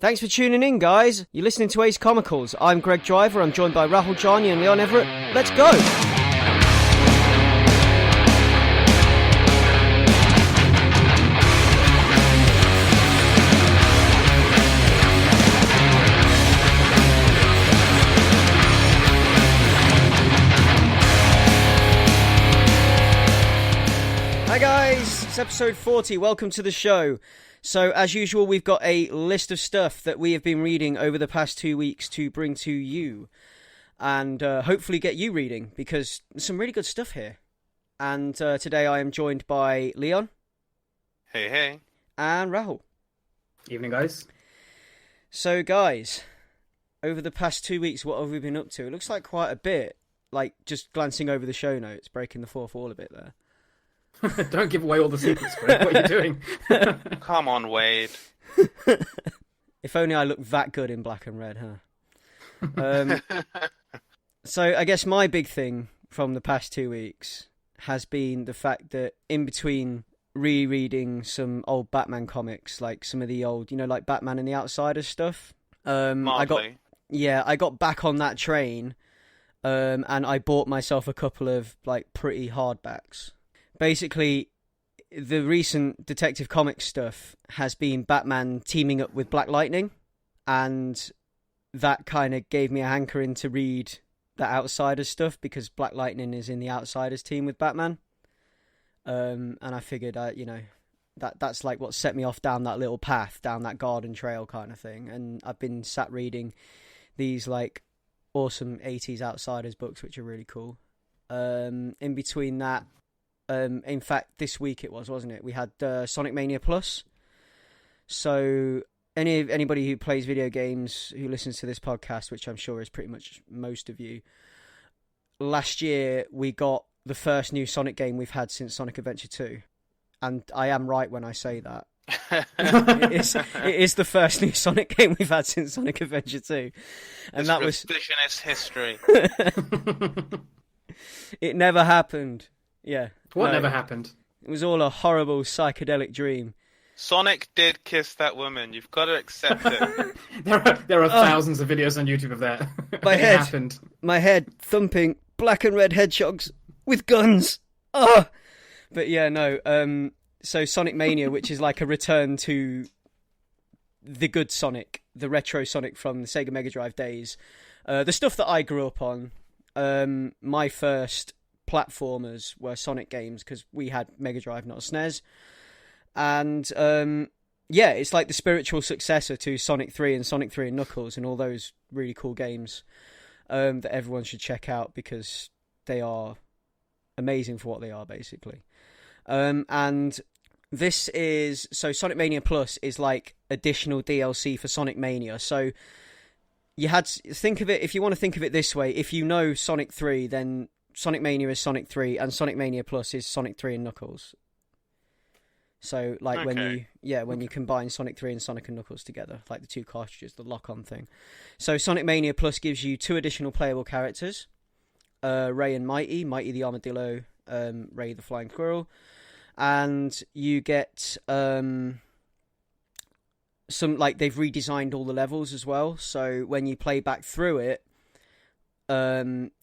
Thanks for tuning in, guys. You're listening to Ace Comicals. I'm Greg Driver. I'm joined by Rahul Jani and Leon Everett. Let's go! Hi guys, it's episode 40. Welcome to the show. So, as usual, we've got a list of stuff that we have been reading over the past 2 weeks to bring to you. And hopefully get you reading, because there's some really good stuff here. And today I am joined by Leon. Hey. And Rahul. Evening, guys. So, guys, over the past 2 weeks, what have we been up to? It looks like quite a bit. Like, just glancing over the show notes, breaking the fourth wall a bit there. Don't give away all the secrets, Greg. What are you doing? Come on, Wade. If only I looked that good in black and red, huh? So I guess my big thing from the past 2 weeks has been the fact that in between rereading some old Batman comics, like some of the old, like Batman and the Outsiders stuff, I got back on that train, and I bought myself a couple of like pretty hardbacks. Basically, the recent Detective Comics stuff has been Batman teaming up with Black Lightning, and that kind of gave me a hankering to read the Outsiders stuff, because Black Lightning is in the Outsiders team with Batman. And I figured, that's like what set me off down that little path, down that garden trail kind of thing. And I've been sat reading these like awesome 80s Outsiders books, which are really cool. In between that, in fact, this week it was, wasn't it? We had Sonic Mania Plus. So anybody who plays video games, who listens to this podcast, which I'm sure is pretty much most of you, last year we got the first new Sonic game we've had since Sonic Adventure 2. And I am right when I say that. it is the first new Sonic game we've had since Sonic Adventure 2. And that was revisionist history. It never happened. Yeah. What never happened? It was all a horrible psychedelic dream. Sonic did kiss that woman. You've got to accept it. there are thousands of videos on YouTube of that. My head thumping black and red hedgehogs with guns. But yeah, no. So Sonic Mania, which is like a return to the good Sonic, the retro Sonic from the Sega Mega Drive days, the stuff that I grew up on. My first platformers were Sonic games, because we had Mega Drive, not a SNES. And it's like the spiritual successor to Sonic 3 and Sonic 3 and Knuckles and all those really cool games that everyone should check out, because they are amazing for what they are, basically. And this is, so Sonic Mania Plus is like additional DLC for Sonic Mania. So you had to think of it, if you want to think of it this way, if you know Sonic 3, then Sonic Mania is Sonic 3, and Sonic Mania Plus is Sonic 3 and Knuckles. So, like, when you combine Sonic 3 and Sonic and Knuckles together, like the two cartridges, the lock-on thing. So, Sonic Mania Plus gives you 2 additional playable characters, Ray and Mighty the Armadillo, Ray the Flying Squirrel, and you get some, like, they've redesigned all the levels as well. So, when you play back through it,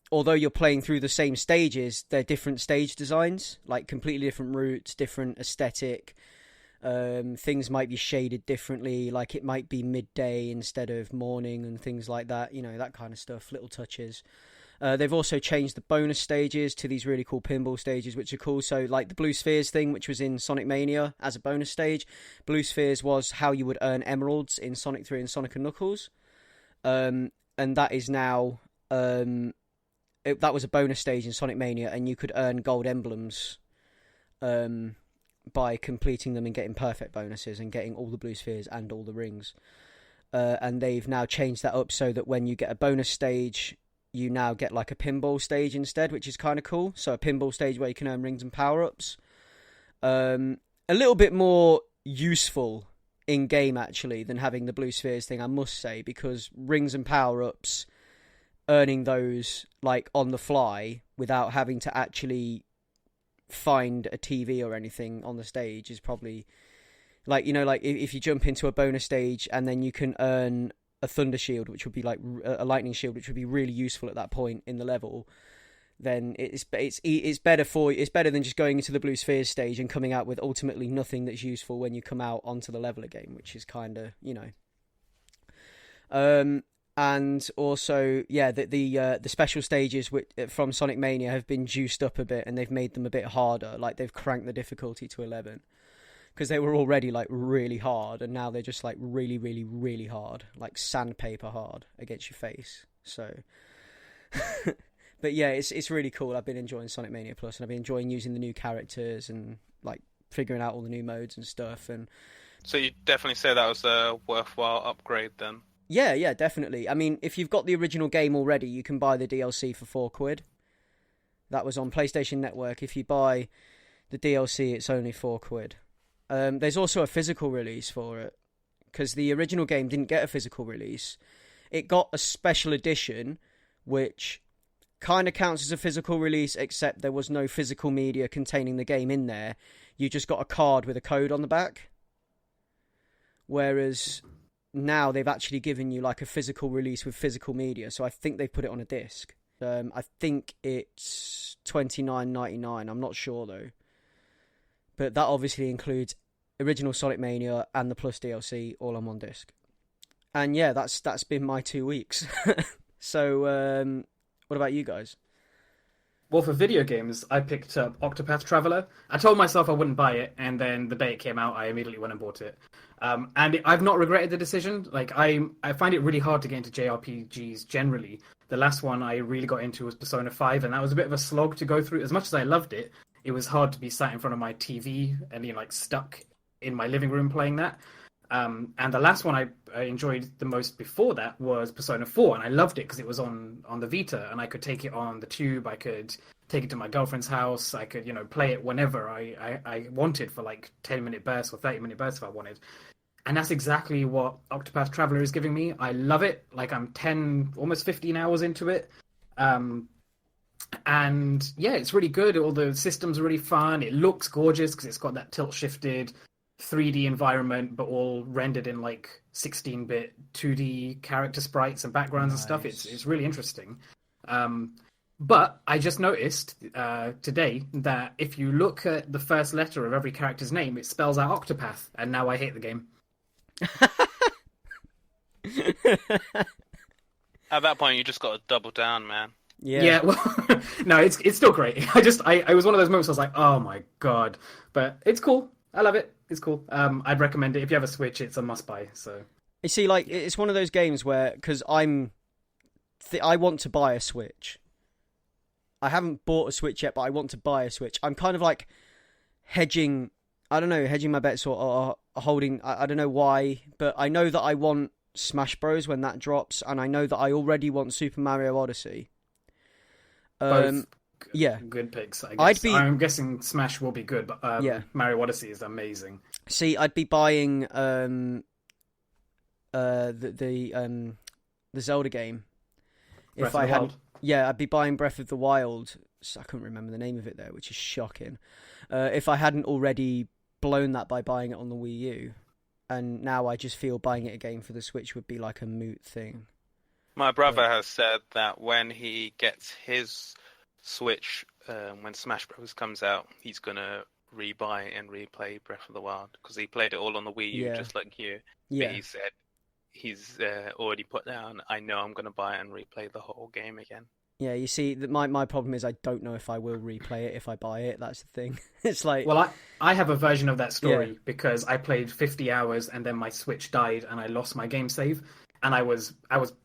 although you're playing through the same stages, they're different stage designs, like completely different routes, different aesthetic. Things might be shaded differently, like it might be midday instead of morning and things like that, that kind of stuff, little touches. They've also changed the bonus stages to these really cool pinball stages, which are cool. So like the Blue Spheres thing, which was in Sonic Mania as a bonus stage. Blue Spheres was how you would earn emeralds in Sonic 3 and Sonic and Knuckles. And that is now... that was a bonus stage in Sonic Mania, and you could earn gold emblems by completing them and getting perfect bonuses and getting all the blue spheres and all the rings. And they've now changed that up so that when you get a bonus stage, you now get like a pinball stage instead, which is kind of cool. So a pinball stage where you can earn rings and power-ups. A little bit more useful in-game, actually, than having the blue spheres thing, I must say, because rings and power-ups... earning those like on the fly without having to actually find a TV or anything on the stage is probably Like, you know, like if you jump into a bonus stage and then you can earn a thunder shield, which would be like a lightning shield, which would be really useful at that point in the level, then it's better than just going into the blue spheres stage and coming out with ultimately nothing that's useful when you come out onto the level again, which is kind of, you know. And also, yeah, the special stages from Sonic Mania have been juiced up a bit, and they've made them a bit harder. Like, they've cranked the difficulty to 11, because they were already like really hard, and now they're just like really, really, really hard, like sandpaper hard against your face. So, but yeah, it's really cool. I've been enjoying Sonic Mania Plus, and I've been enjoying using the new characters and like figuring out all the new modes and stuff. And so you definitely say that was a worthwhile upgrade then? Yeah, definitely. I mean, if you've got the original game already, you can buy the DLC for £4. That was on PlayStation Network. If you buy the DLC, it's only £4. There's also a physical release for it, because the original game didn't get a physical release. It got a special edition, which kind of counts as a physical release, except there was no physical media containing the game in there. You just got a card with a code on the back. Whereas now they've actually given you like a physical release with physical media, so I think they've put it on a disc. I think it's $29.99. I'm not sure though, but that obviously includes original Sonic Mania and the Plus DLC all on one disc. And yeah, that's been my 2 weeks. So what about you guys? Well, for video games, I picked up Octopath Traveller. I told myself I wouldn't buy it, and then the day it came out, I immediately went and bought it. I've not regretted the decision. Like, I find it really hard to get into JRPGs generally. The last one I really got into was Persona 5, and that was a bit of a slog to go through. As much as I loved it, it was hard to be sat in front of my TV and, you know, like stuck in my living room playing that. And the last one I enjoyed the most before that was Persona 4, and I loved it because it was on the Vita, and I could take it on the tube, I could take it to my girlfriend's house, I could, you know, play it whenever I wanted for like 10-minute bursts or 30-minute bursts if I wanted. And that's exactly what Octopath Traveller is giving me. I love it. Like, I'm 10, almost 15 hours into it. And yeah, it's really good. All the systems are really fun. It looks gorgeous because it's got that tilt-shifted 3D environment, but all rendered in like 16-bit 2D character sprites and backgrounds and stuff. It's really interesting. But I just noticed today that if you look at the first letter of every character's name, it spells out Octopath, and now I hate the game. At that point, you just got to double down, man. Yeah. Well, no, it's still great. I was one of those moments I was like, oh my god, but it's cool. I love it. It's cool. I'd recommend it if you have a Switch. It's a must buy. So you see, like, it's one of those games where, because I want to buy a Switch. I haven't bought a Switch yet, but I want to buy a Switch. I'm kind of like hedging my bets or holding. I don't know why, but I know that I want Smash Bros when that drops, and I know that I already want Super Mario Odyssey. Both yeah, good picks. I guess. I'm guessing Smash will be good, but yeah. Mario Odyssey is amazing. See, I'd be buying the Zelda game if I hadn't. Yeah, I'd be buying Breath of the Wild. I couldn't remember the name of it there, which is shocking. If I hadn't already blown that by buying it on the Wii U, and now I just feel buying it again for the Switch would be like a moot thing. My brother has said that when he gets his Switch, when Smash Bros. Comes out, he's going to rebuy and replay Breath of the Wild, because he played it all on the Wii U, just like you. Yeah. But he said he's already put down, I know I'm going to buy it and replay the whole game again. Yeah, you see, my problem is I don't know if I will replay it if I buy it. That's the thing. It's like... Well, I have a version of that story because I played 50 hours and then my Switch died and I lost my game save. And I was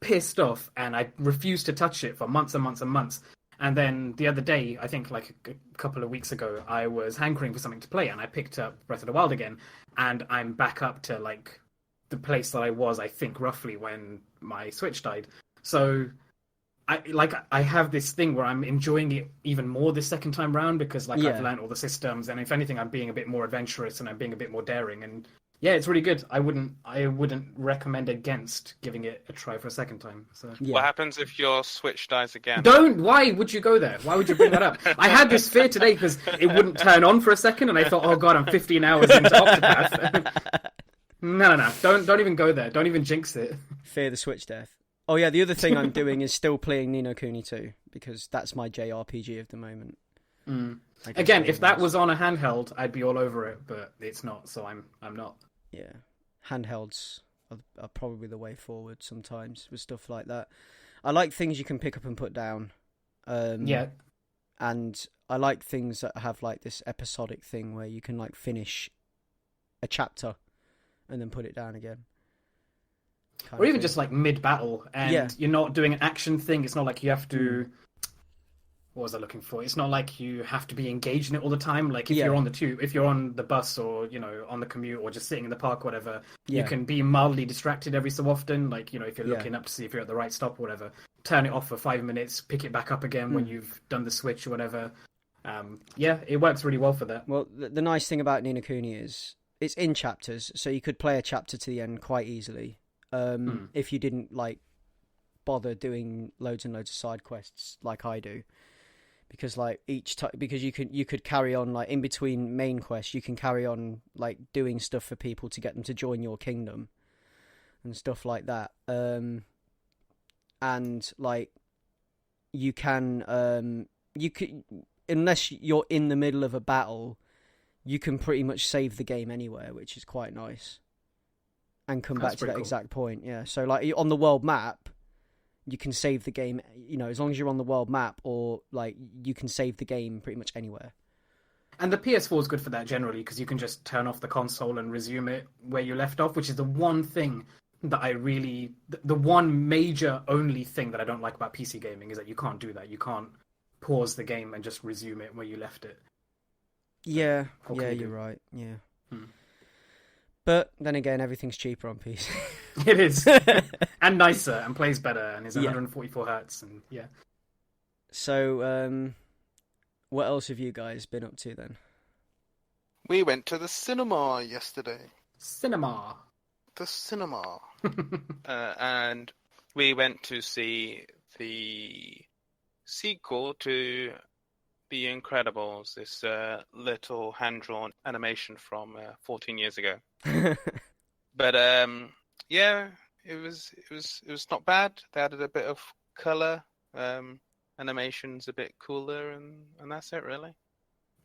pissed off and I refused to touch it for months and months and months. And then the other day, I think like a couple of weeks ago, I was hankering for something to play and I picked up Breath of the Wild again. And I'm back up to like the place that I was, I think, roughly when my Switch died. So... I have this thing where I'm enjoying it even more this second time round because I've learned all the systems, and if anything I'm being a bit more adventurous and I'm being a bit more daring, and Yeah, it's really good. I wouldn't recommend against giving it a try for a second time. So Yeah. What happens if your Switch dies again? don't. Why would you go there? Why would you bring that up? I had this fear today because it wouldn't turn on for a second, and I thought, oh god, I'm 15 hours into Octopath. No. Don't even go there. Don't even jinx it. Fear the Switch death. Oh yeah, the other thing I'm doing is still playing Ni no Kuni 2 because that's my JRPG of the moment. Again, if that was on a handheld, I'd be all over it, but it's not, so I'm not. Yeah, handhelds are probably the way forward sometimes with stuff like that. I like things you can pick up and put down. Yeah. And I like things that have like this episodic thing where you can like finish a chapter and then put it down again. Or even just like mid-battle, and you're not doing an action thing. It's not like you have to... What was I looking for? It's not like you have to be engaged in it all the time. Like if you're on the tube, if you're on the bus, or on the commute, or just sitting in the park, or whatever, you can be mildly distracted every so often. Like if you're looking up to see if you're at the right stop or whatever, turn it off for 5 minutes, pick it back up again when you've done the switch or whatever. It works really well for that. Well, the nice thing about Ni no Kuni is it's in chapters, so you could play a chapter to the end quite easily. If you didn't like bother doing loads and loads of side quests like I do. Because like because you could carry on like in between main quests, you can carry on like doing stuff for people to get them to join your kingdom and stuff like that. And like you can unless you're in the middle of a battle, you can pretty much save the game anywhere, which is quite nice. And come back to that exact point. Yeah. So like on the world map, you can save the game, as long as you're on the world map, or like you can save the game pretty much anywhere. And the PS4 is good for that generally, because you can just turn off the console and resume it where you left off, which is the one thing that the one major only thing that I don't like about PC gaming is that you can't do that. You can't pause the game and just resume it where you left it. Yeah, you're right. Yeah. But then again, everything's cheaper on PC. It is. And nicer, and plays better, and is 144 hertz, and yeah. So, what else have you guys been up to then? We went to the cinema yesterday. The cinema. And we went to see the sequel to The Incredibles, this little hand-drawn animation from 14 years ago. But it was not bad. They added a bit of color, animation's a bit cooler, and that's it really.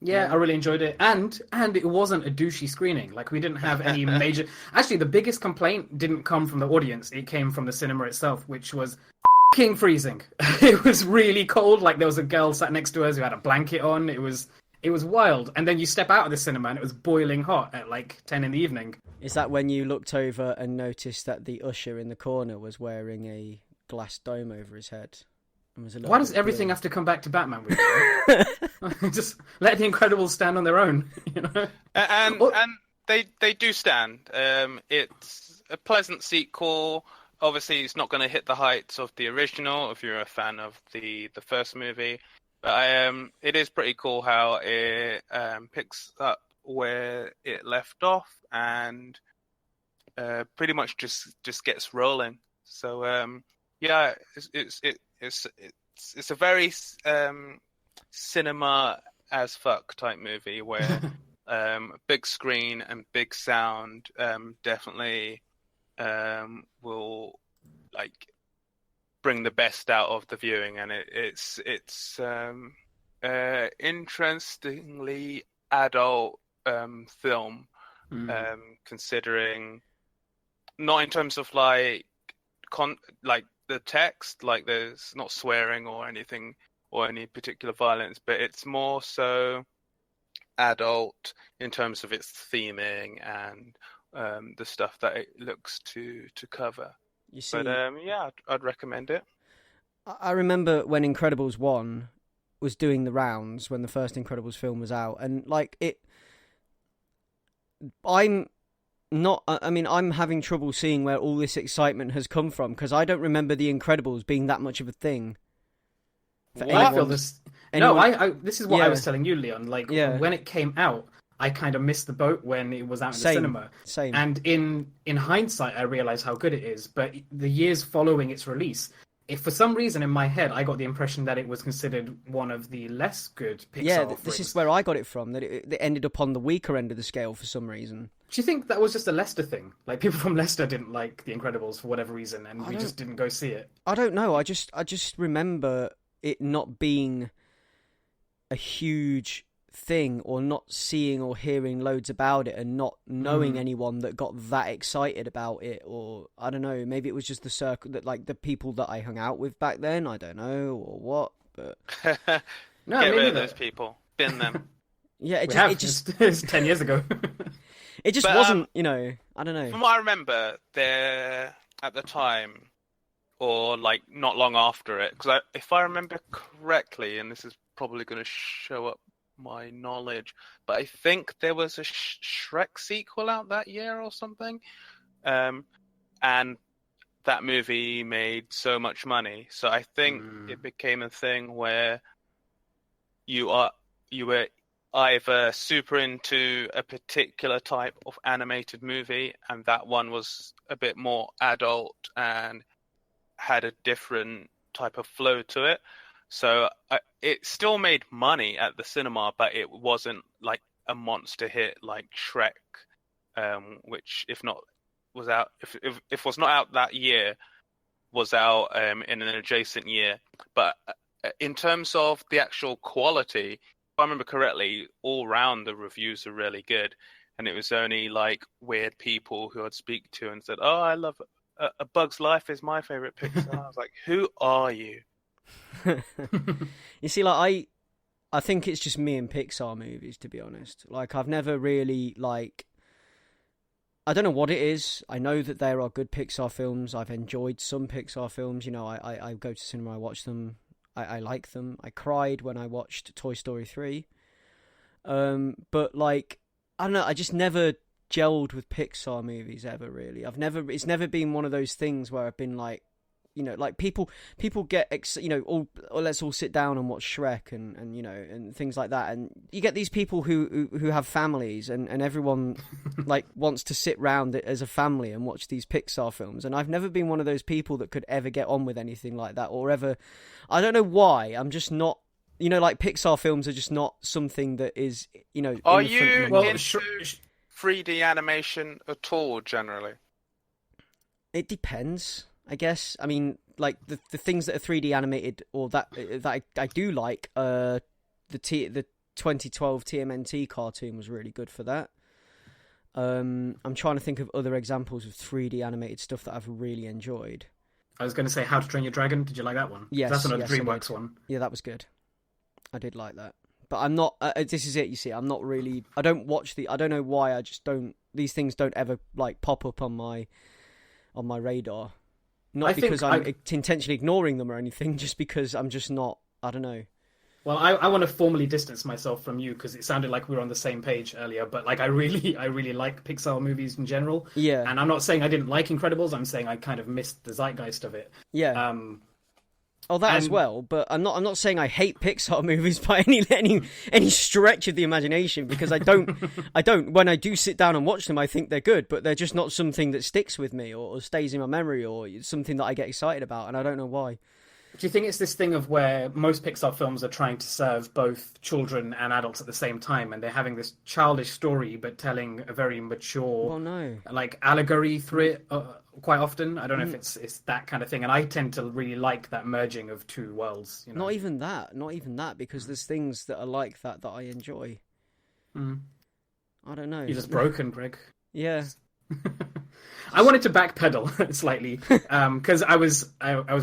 Yeah, I really enjoyed it, and it wasn't a douchey screening. Like we didn't have any major. Actually, the biggest complaint didn't come from the audience; it came from the cinema itself, which was f***ing freezing. It was really cold. Like there was a girl sat next to us who had a blanket on. It was wild. And then you step out of the cinema and it was boiling hot at like 10 in the evening. Is that when you looked over and noticed that the usher in the corner was wearing a glass dome over his head? And was Why does everything have to come back to Batman with you? Just let the Incredibles stand on their own, And they do stand. It's a pleasant sequel. Obviously, it's not going to hit the heights of the original if you're a fan of the first movie. But it is pretty cool how it picks up where it left off and pretty much just gets rolling. So it's a very cinema as fuck type movie where big screen and big sound definitely will like bring the best out of the viewing, and it's interestingly adult film, considering not in terms of like the text, like there's not swearing or anything or any particular violence, but it's more so adult in terms of its theming and the stuff that it looks to cover. You see, but I'd recommend it. I remember when Incredibles 1 was doing the rounds when the first Incredibles film was out, and like I'm having trouble seeing where all this excitement has come from, because I don't remember the Incredibles being that much of a thing. I feel this. No, this is what I was telling you, Leon. Like when it came out, I kind of missed the boat when it was out in the Same. cinema. Same. And in hindsight, I realized how good it is. But the years following its release, if for some reason in my head I got the impression that it was considered one of the less good Pixar offerings. This is where I got it from, that it ended up on the weaker end of the scale for some reason. Do you think that was just a Leicester thing? Like, people from Leicester didn't like The Incredibles for whatever reason, and we just didn't go see it? I don't know. I just remember it not being a huge thing, or not seeing or hearing loads about it, and not knowing anyone that got that excited about it. Or I don't know, maybe it was just the circle, that like the people that I hung out with back then, I don't know, or what. But No, Get me rid of neither. those people. Bin them. yeah, It just it's 10 years ago. it just But, wasn't, you know, I don't know. From what I remember, there at the time, or like not long after it, because if I remember correctly, and this is probably going to show up my knowledge, but I think there was a Shrek sequel out that year or something, and that movie made so much money, so I think it became a thing where you were either super into a particular type of animated movie, and that one was a bit more adult and had a different type of flow to it. So it still made money at the cinema, but it wasn't like a monster hit like Shrek, which if was not out that year, was out in an adjacent year. But in terms of the actual quality, if I remember correctly, all round the reviews are really good, and it was only like weird people who I'd speak to and said, "Oh, I love A Bug's Life is my favorite Pixar." I was like, "Who are you?" You see, like I think it's just me and Pixar movies, to be honest. Like, I've never really, like, I don't know what it is. I know that there are good Pixar films. I've enjoyed some Pixar films. You know, I go to cinema, I watch them. I like them. I cried when I watched Toy Story 3. But, like, I don't know, I just never gelled with Pixar movies ever, really. It's never been one of those things where I've been like, you know, like people get, you know, let's all sit down and watch Shrek and you know, and things like that. And you get these people who have families, and everyone like wants to sit round as a family and watch these Pixar films. And I've never been one of those people that could ever get on with anything like that, or ever. I don't know why. I'm just not. You know, like, Pixar films are just not something that is, you know. Are in the front you of my mind. into 3D animation at all, generally? It depends, I guess. I mean, like, the things that are 3D animated, or that I do like, the 2012 TMNT cartoon was really good for that. I'm trying to think of other examples of 3D animated stuff that I've really enjoyed. I was going to say How to Train Your Dragon. Did you like that one? Yes, That's another yes, I DreamWorks did. one. Yeah, that was good. I did like that. But I'm not, this is it, you see, I'm not really, I don't watch I don't know why, I just don't, these things don't ever, like, pop up on my radar. Not because I'm intentionally ignoring them or anything, just because I'm just not, I don't know. Well, I want to formally distance myself from you, because it sounded like we were on the same page earlier, but, like, I really like Pixar movies in general. Yeah. And I'm not saying I didn't like Incredibles, I'm saying I kind of missed the zeitgeist of it. Yeah. As well, but I'm not saying I hate Pixar movies by any stretch of the imagination, because I don't. When I do sit down and watch them, I think they're good, but they're just not something that sticks with me or stays in my memory, or something that I get excited about, and I don't know why. Do you think it's this thing of where most Pixar films are trying to serve both children and adults at the same time, and they're having this childish story but telling a very mature, like, allegory through it quite often? I don't know if it's that kind of thing, and I tend to really like that merging of two worlds. You know? Not even that, because there's things that are like that I enjoy. I don't know. You're just broken, Greg. Yeah. I wanted to backpedal slightly because I was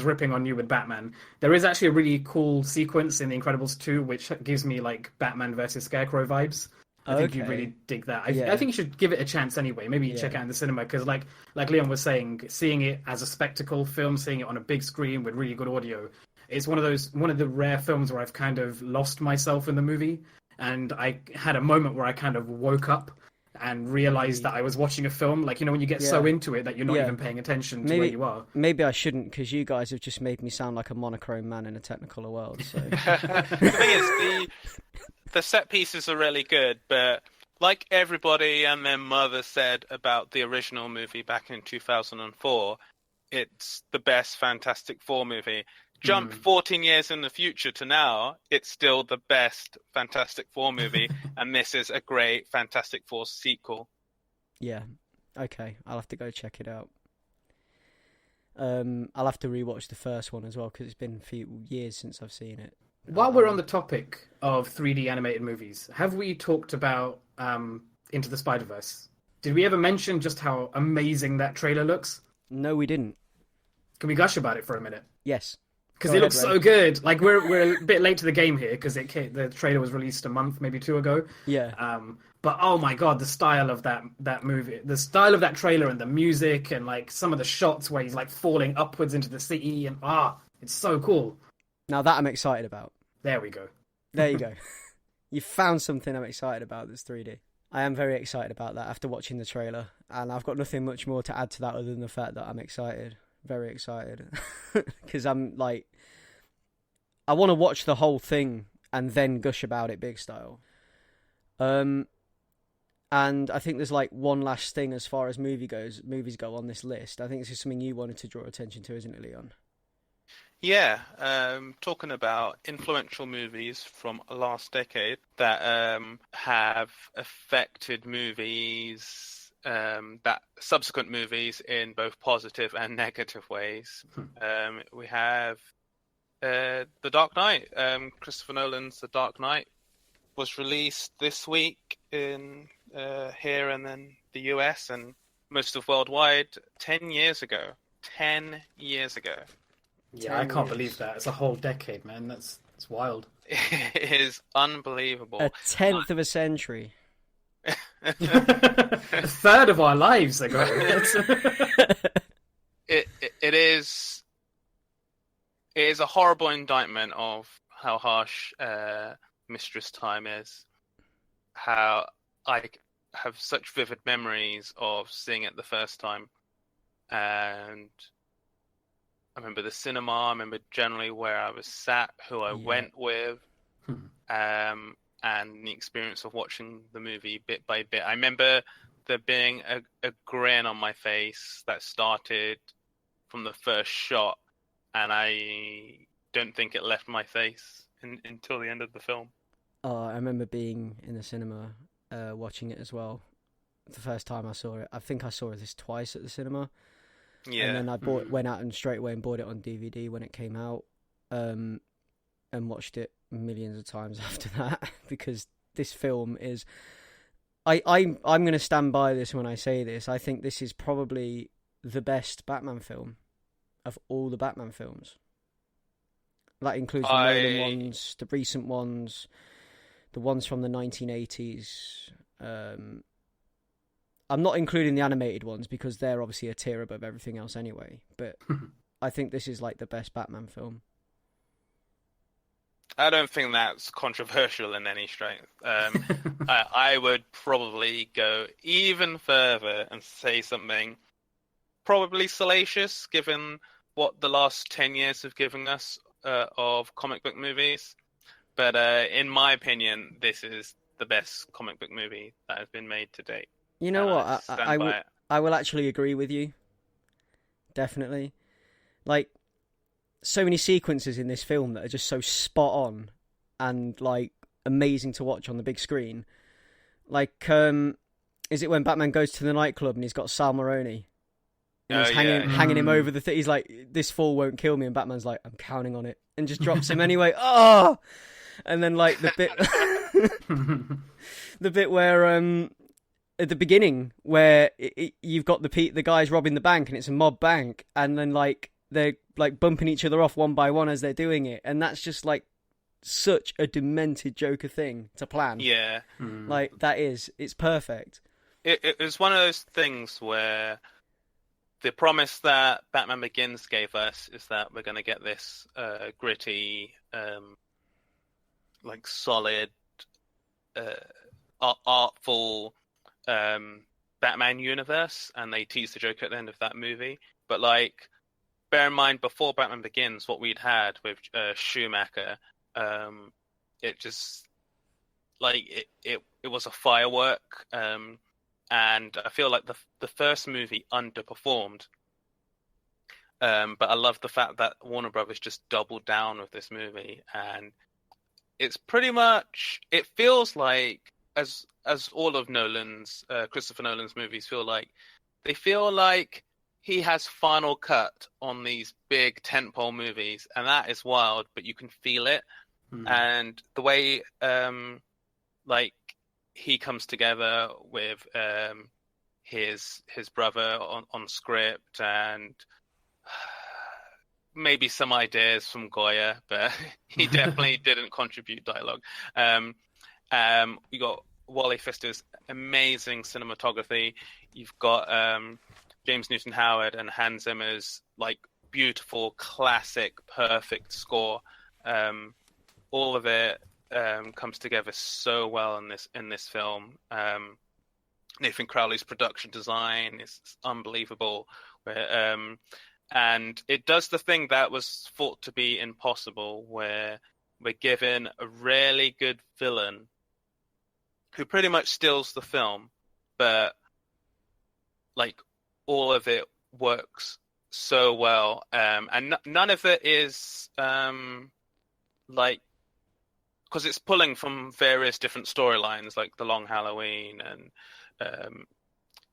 ripping on you with Batman. There is actually a really cool sequence in The Incredibles 2 which gives me, like, Batman versus Scarecrow vibes. I think you really dig that. I think you should give it a chance anyway. Maybe check it out in the cinema, because like Leon was saying, seeing it as a spectacle film, seeing it on a big screen with really good audio, it's one of the rare films where I've kind of lost myself in the movie, and I had a moment where I kind of woke up and realized that I was watching a film. Like, you know, when you get so into it that you're not even paying attention to where you are. Maybe I shouldn't, because you guys have just made me sound like a monochrome man in a Technicolour world. So. The thing is, the set pieces are really good, but like everybody and their mother said about the original movie back in 2004, it's the best Fantastic Four movie. Jump 14 years in the future to now, it's still the best Fantastic Four movie, and this is a great Fantastic Four sequel. Yeah. Okay, I'll have to go check it out. I'll have to rewatch the first one as well because it's been a few years since I've seen it. While we're on the topic of 3D animated movies, have we talked about Into the Spider-Verse? Did we ever mention just how amazing that trailer looks? No, we didn't. Can we gush about it for a minute? Yes. Because it looks so good. Like we're a bit late to the game here because the trailer was released a month, maybe 2 ago. Yeah. But oh my god, the style of that movie, the style of that trailer, and the music, and like some of the shots where he's like falling upwards into the city, and it's so cool. Now that I'm excited about. There we go. There you go. You found something I'm excited about that's 3D. I am very excited about that after watching the trailer, and I've got nothing much more to add to that other than the fact that I'm excited. Very excited. Because I'm like, I want to watch the whole thing and then gush about it big style. And I think there's like one last thing as far as movies go on this list. I think this is something you wanted to draw attention to, isn't it, Leon? Yeah, talking about influential movies from last decade that have affected movies, that subsequent movies in both positive and negative ways. We have The Dark Knight. Christopher Nolan's The Dark Knight was released this week in here and then the US and most of worldwide 10 years ago. 10 years ago. Yeah, I can't believe that. It's a whole decade, man. That's wild. It is unbelievable. A tenth of a century. A third of our lives ago. It is a horrible indictment of how harsh Mistress Time is. How I have such vivid memories of seeing it the first time, and I remember the cinema. I remember generally where I was sat, who I went with, and the experience of watching the movie bit by bit. I remember there being a grin on my face that started from the first shot, and I don't think it left my face until the end of the film. Oh, I remember being in the cinema watching it as well. The first time I saw it, I think I saw this twice at the cinema. Yeah. And then I went out and straight away and bought it on DVD when it came out, and watched it millions of times after that because this film is. I'm going to stand by this when I say this. I think this is probably the best Batman film of all the Batman films. That includes the Nolan ones, the recent ones, the ones from the 1980s. I'm not including the animated ones because they're obviously a tier above everything else anyway. But I think this is like the best Batman film. I don't think that's controversial in any strength. I would probably go even further and say something probably salacious, given what the last 10 years have given us of comic book movies. But in my opinion, this is the best comic book movie that has been made to date. You know what? I will actually agree with you. Definitely. Like, so many sequences in this film that are just so spot on and, like, amazing to watch on the big screen. Like, is it when Batman goes to the nightclub and he's got Sal Maroni? And he's hanging him over the thing. He's like, this fall won't kill me. And Batman's like, I'm counting on it. And just drops him anyway. Oh! And then, like, the bit where, at the beginning, where you've got the guys robbing the bank and it's a mob bank. And then, like, they're, like, bumping each other off one by one as they're doing it. And that's just, like, such a demented Joker thing to plan. Yeah. Like, it's perfect. It was one of those things where the promise that Batman Begins gave us is that we're going to get this gritty, like solid, artful Batman universe, and they teased the Joker at the end of that movie. But like, bear in mind, before Batman Begins, what we'd had with Schumacher, it like it was a firework, and I feel like the first movie underperformed. But I love the fact that Warner Brothers just doubled down with this movie, and it's pretty much, it feels like, as all of Nolan's Christopher Nolan's movies feel like, they feel like he has final cut on these big tentpole movies, and that is wild, but you can feel it. And the way like he comes together with his brother on script, and maybe some ideas from Goya, but he definitely didn't contribute dialogue. You got Wally Pfister's amazing cinematography. You've got James Newton Howard and Hans Zimmer's like beautiful, classic, perfect score. All of it comes together so well in this film. Nathan Crowley's production design is unbelievable. And it does the thing that was thought to be impossible, where we're given a really good villain who pretty much steals the film, but like all of it works so well, and none of it is like, because it's pulling from various different storylines, like The Long Halloween and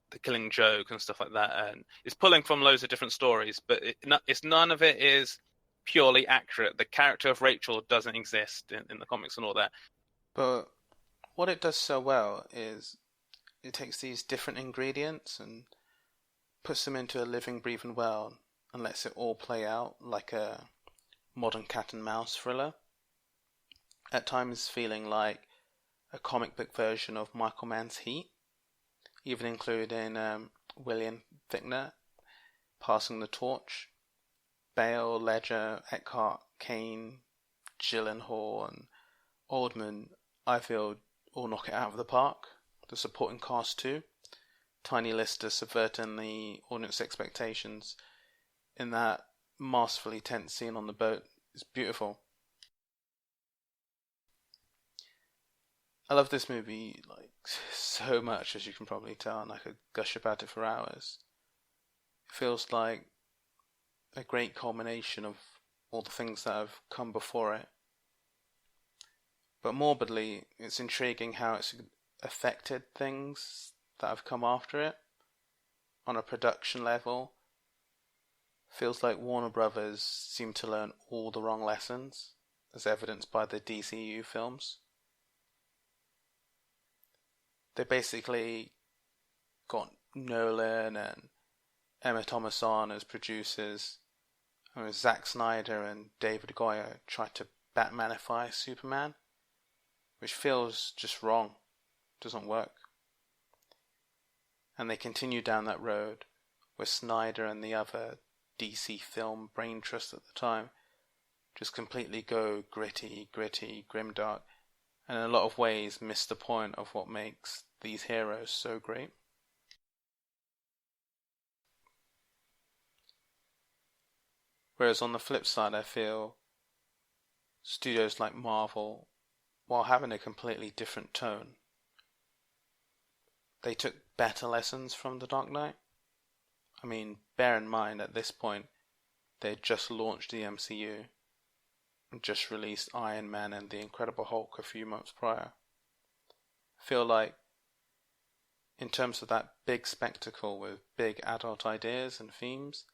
The Killing Joke and stuff like that, and it's pulling from loads of different stories, but it's none of it is purely accurate. The character of Rachel doesn't exist in the comics and all that. But what it does so well is it takes these different ingredients and puts them into a living, breathing world and lets it all play out like a modern cat and mouse thriller. At times feeling like a comic book version of Michael Mann's Heat, even including William Fichtner passing the torch. Bale, Ledger, Eckhart, Kane, Gyllenhaal and Oldman, I feel, all knock it out of the park. The supporting cast too. Tiny Lister subverting the audience expectations in that masterfully tense scene on the boat is beautiful. I love this movie like so much, as you can probably tell, and I could gush about it for hours. It feels like a great culmination of all the things that have come before it. But morbidly, it's intriguing how it's affected things that have come after it. On a production level, feels like Warner Brothers seem to learn all the wrong lessons, as evidenced by the DCU films. They basically got Nolan and Emma Thomason as producers, and Zack Snyder and David Goyer tried to Batmanify Superman, which feels just wrong, doesn't work. And they continue down that road where Snyder and the other DC film brain trust at the time just completely go gritty, grimdark, and in a lot of ways miss the point of what makes these heroes so great. Whereas on the flip side, I feel studios like Marvel, while having a completely different tone, they took better lessons from The Dark Knight. I mean, bear in mind at this point, they had just launched the MCU and just released Iron Man and The Incredible Hulk a few months prior. I feel like, in terms of that big spectacle with big adult ideas and themes,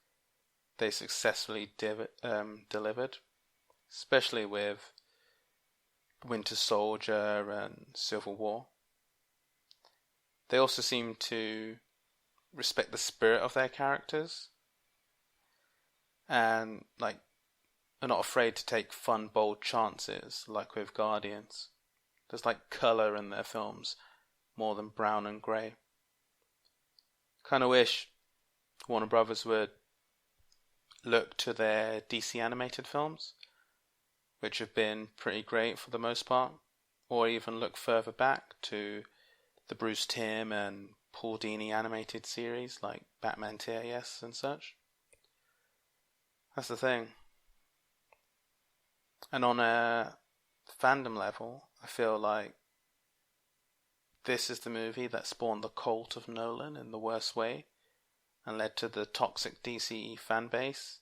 they successfully delivered, especially with Winter Soldier and Civil War. They also seem to respect the spirit of their characters and are not afraid to take fun, bold chances, like with Guardians. There's colour in their films more than brown and grey. Kind of wish Warner Brothers would look to their DC animated films, which have been pretty great for the most part, or even look further back to the Bruce Timm and Paul Dini animated series like Batman TAS and such. That's the thing. And on a fandom level, I feel like this is the movie that spawned the cult of Nolan in the worst way and led to the toxic DC fan base.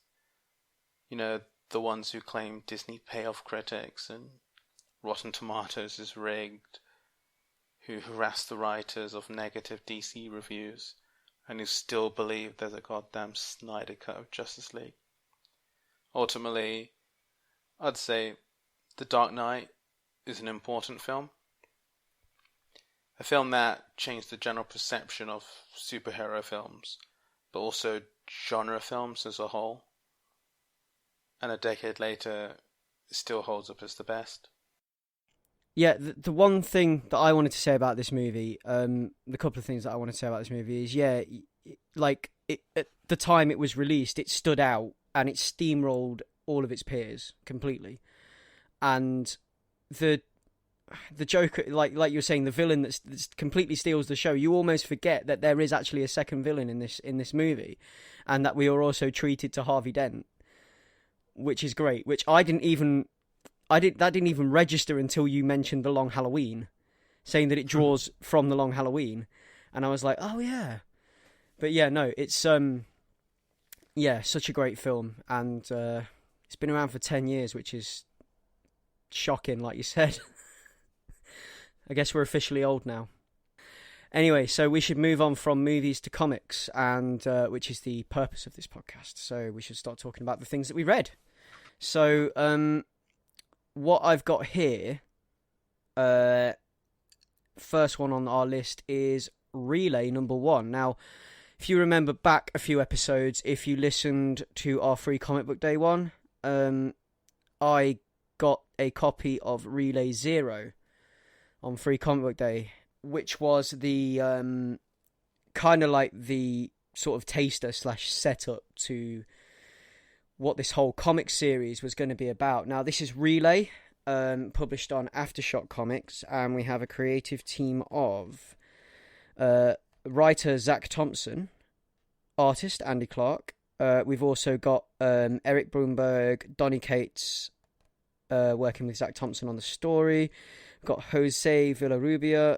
You know, the ones who claim Disney payoff critics and Rotten Tomatoes is rigged, who harass the writers of negative DC reviews, and who still believe there's a goddamn Snyder Cut of Justice League. Ultimately, I'd say The Dark Knight is an important film. A film that changed the general perception of superhero films, but also genre films as a whole. And a decade later, it still holds up as the best. Yeah, the one thing that I wanted to say about this movie, the couple of things that I wanted to say about this movie is, at the time it was released, it stood out and it steamrolled all of its peers completely. And the Joker, like you were saying, the villain that completely steals the show, you almost forget that there is actually a second villain in this movie, and that we are also treated to Harvey Dent, which is great. Which that didn't even register until you mentioned The Long Halloween, saying that it draws from The Long Halloween, and I was like, oh yeah. But yeah, no, it's such a great film, and it's been around for 10 years, which is shocking, like you said. I guess we're officially old now. Anyway, so we should move on from movies to comics, and which is the purpose of this podcast. So we should start talking about the things that we read. So what I've got here, first one on our list is Relay #1. Now, if you remember back a few episodes, if you listened to our free comic book day one, I got a copy of Relay 0 on free comic book day, which was the kind of like the sort of taster / setup to what this whole comic series was going to be about. Now, this is Relay, published on Aftershock Comics, and we have a creative team of writer Zach Thompson, artist Andy Clark. We've also got Eric Broomberg, Donny Cates working with Zach Thompson on the story. We've got Jose Villarrubia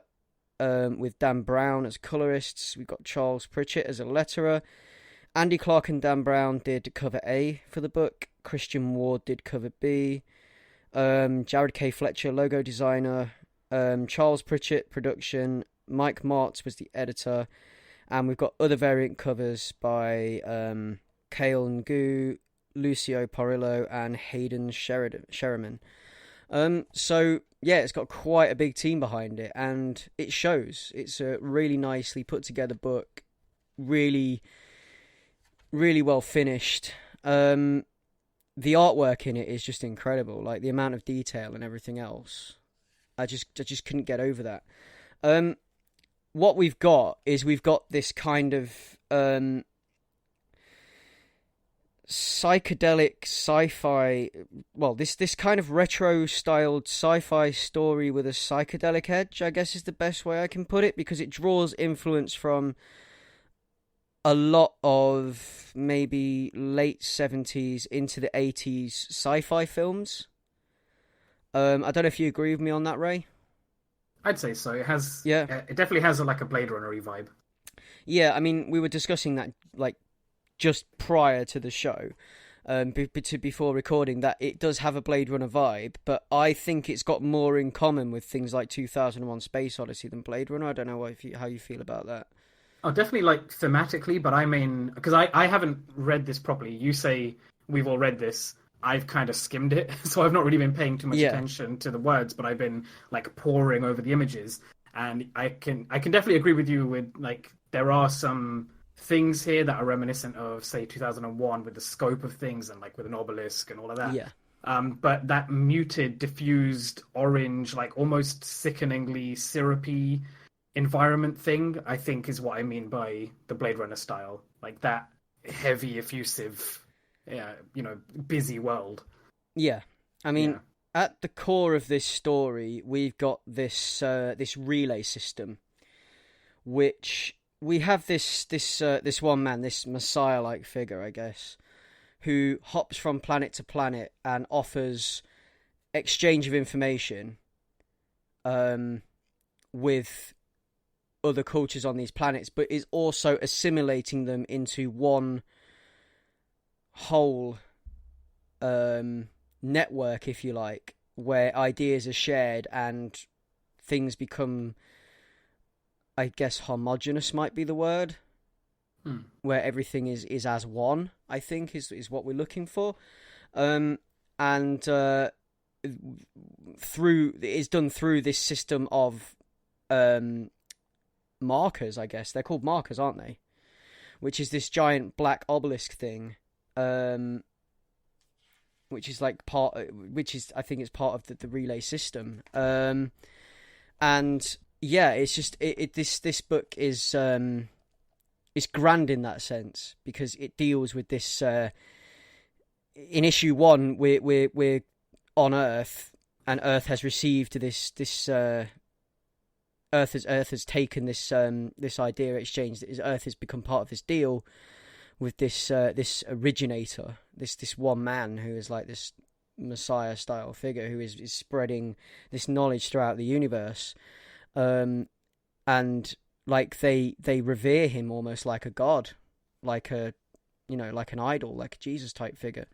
with Dan Brown as colorists. We've got Charles Pritchett as a letterer. Andy Clark and Dan Brown did cover A for the book. Christian Ward did cover B. Jared K. Fletcher, logo designer. Charles Pritchett, production. Mike Martz was the editor. And we've got other variant covers by Cale Ngu, Lucio Porillo, and Hayden Sherriman. So, yeah, it's got quite a big team behind it, and it shows. It's a really nicely put together book. Really, really well finished. The artwork in it is just incredible. Like, the amount of detail and everything else. I just couldn't get over that. What we've got is this kind of psychedelic sci-fi, well, this kind of retro-styled sci-fi story with a psychedelic edge, I guess is the best way I can put it, because it draws influence from a lot of maybe late 70s into the 80s sci-fi films. I don't know if you agree with me on that, Ray. I'd say so. It has, yeah. It definitely has like a Blade Runner-y vibe. Yeah, I mean, we were discussing that like just prior to the show, before recording, that it does have a Blade Runner vibe, but I think it's got more in common with things like 2001: Space Odyssey than Blade Runner. I don't know how you feel about that. Oh, definitely, like, thematically, but I mean, because I haven't read this properly. You say we've all read this. I've kind of skimmed it, so I've not really been paying too much attention to the words, but I've been, like, poring over the images. And I can definitely agree with you with, like, there are some things here that are reminiscent of, say, 2001 with the scope of things and, like, with an obelisk and all of that. Yeah. But that muted, diffused orange, like, almost sickeningly syrupy environment thing, I think, is what I mean by the Blade Runner style. Like, that heavy, effusive, busy world. Yeah. I mean, at the core of this story, we've got this relay system, which we have this one man, this messiah-like figure, I guess, who hops from planet to planet and offers exchange of information with other cultures on these planets, but is also assimilating them into one whole network, if you like, where ideas are shared and things become, I guess, homogenous might be the word, where everything is as one, I think, is what we're looking for. And it's done through this system of markers, I guess. They're called markers, aren't they? Which is this giant black obelisk thing, which is like I think it's part of the relay system. And yeah, it's just this book is it's grand in that sense, because it deals with this. In issue 1, we're on Earth, and Earth has received this Earth has taken this idea exchange. That Earth has become part of this deal with this originator, this one man who is like this Messiah style figure who is spreading this knowledge throughout the universe, and like they revere him almost like a god, like a like an idol, like a Jesus type figure,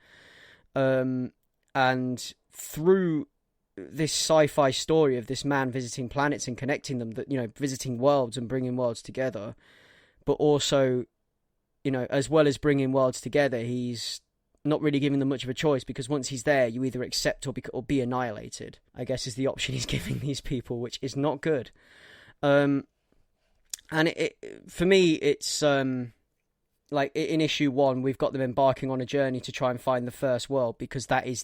and through this sci-fi story of this man visiting planets and connecting them, that visiting worlds and bringing worlds together, but also as well as bringing worlds together, he's not really giving them much of a choice, because once he's there, you either accept or be annihilated, I guess, is the option he's giving these people, which is not good. And for me, it's like in issue 1, we've got them embarking on a journey to try and find the first world, because that is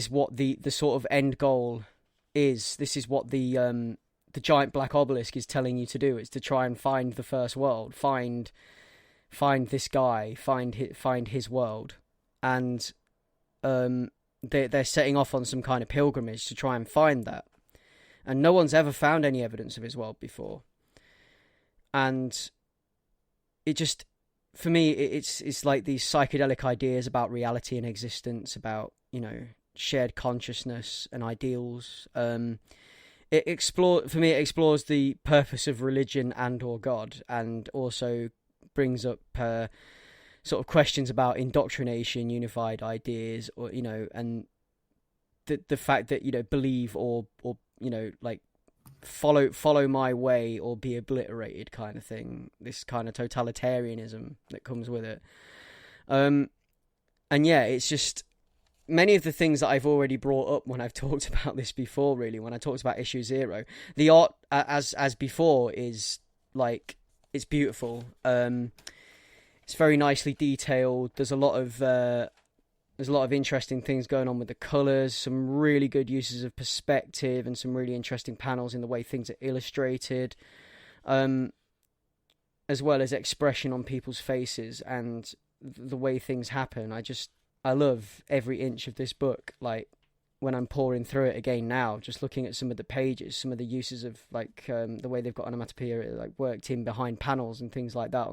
what the sort of end goal is. This is what the giant black obelisk is telling you to do. It's to try and find the first world, find this guy, find his world, and they're setting off on some kind of pilgrimage to try and find that. And no one's ever found any evidence of his world before. And it just, for me, it's like these psychedelic ideas about reality and existence, about shared consciousness and ideals. It explores the purpose of religion and or God, and also brings up sort of questions about indoctrination, unified ideas, or and the fact that believe or like follow my way or be obliterated kind of thing. This kind of totalitarianism that comes with it. And yeah, it's just many of the things that I've already brought up when I've talked about this before, really, when I talked about issue 0. The art, as before, is like, it's beautiful. It's very nicely detailed. There's a lot of interesting things going on with the colours, some really good uses of perspective, and some really interesting panels in the way things are illustrated, as well as expression on people's faces and the way things happen. I love every inch of this book. Like, when I'm pouring through it again now, just looking at some of the pages, some of the uses of like the way they've got onomatopoeia like worked in behind panels and things like that.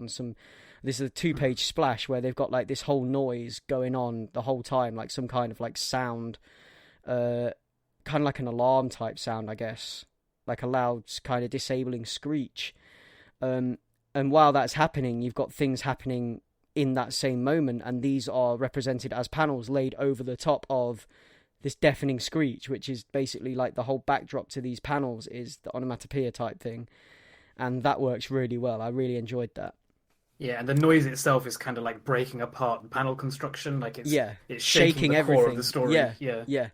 This is a 2-page splash where they've got like this whole noise going on the whole time, like some kind of like sound, kind of like an alarm type sound, I guess, like a loud kind of disabling screech. And while that's happening, you've got things happening in that same moment, and these are represented as panels laid over the top of this deafening screech, which is basically like the whole backdrop to these panels is the onomatopoeia type thing, and that works really well. I really enjoyed that. Yeah, and the noise itself is kind of like breaking apart the panel construction, like it's shaking the everything. core of the story. Yeah.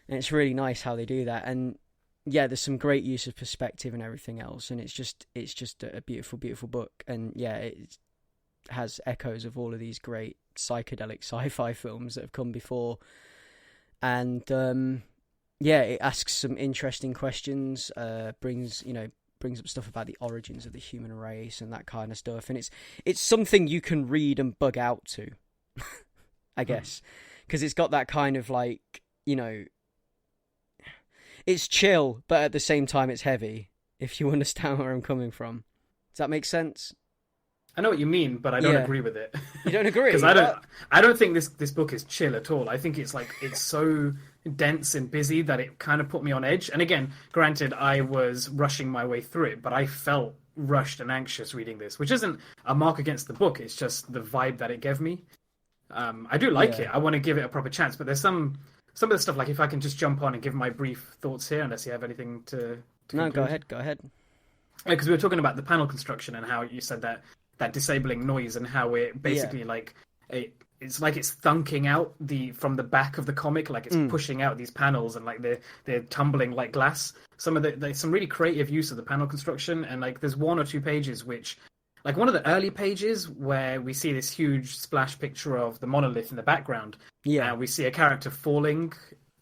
And it's really nice how they do that, and yeah, there's some great use of perspective and everything else, and it's just a beautiful, beautiful book, and yeah, it has echoes of all of these great psychedelic sci-fi films that have come before, and it asks some interesting questions, brings up stuff about the origins of the human race and that kind of stuff, and it's something you can read and bug out to, I guess, because it's got that kind of like, it's chill, but at the same time it's heavy, if you understand where I'm coming from. Does that make sense? I know what you mean, but I don't agree with it. You don't agree? Because I don't think this book is chill at all. I think it's like, it's so dense and busy that it kind of put me on edge. And again, granted, I was rushing my way through it, but I felt rushed and anxious reading this, which isn't a mark against the book. It's just the vibe that it gave me. I do like it. I want to give it a proper chance, but there's some of the stuff, like if I can just jump on and give my brief thoughts here, unless you have anything to No, conclude. go ahead. Because we were talking about the panel construction and how you said that disabling noise and how it basically it's like it's thunking out from the back of the comic, like it's pushing out these panels and like they're tumbling like glass. There's some really creative use of the panel construction, and like there's one or two pages which, like one of the early pages where we see this huge splash picture of the monolith in the background. Yeah, and we see a character falling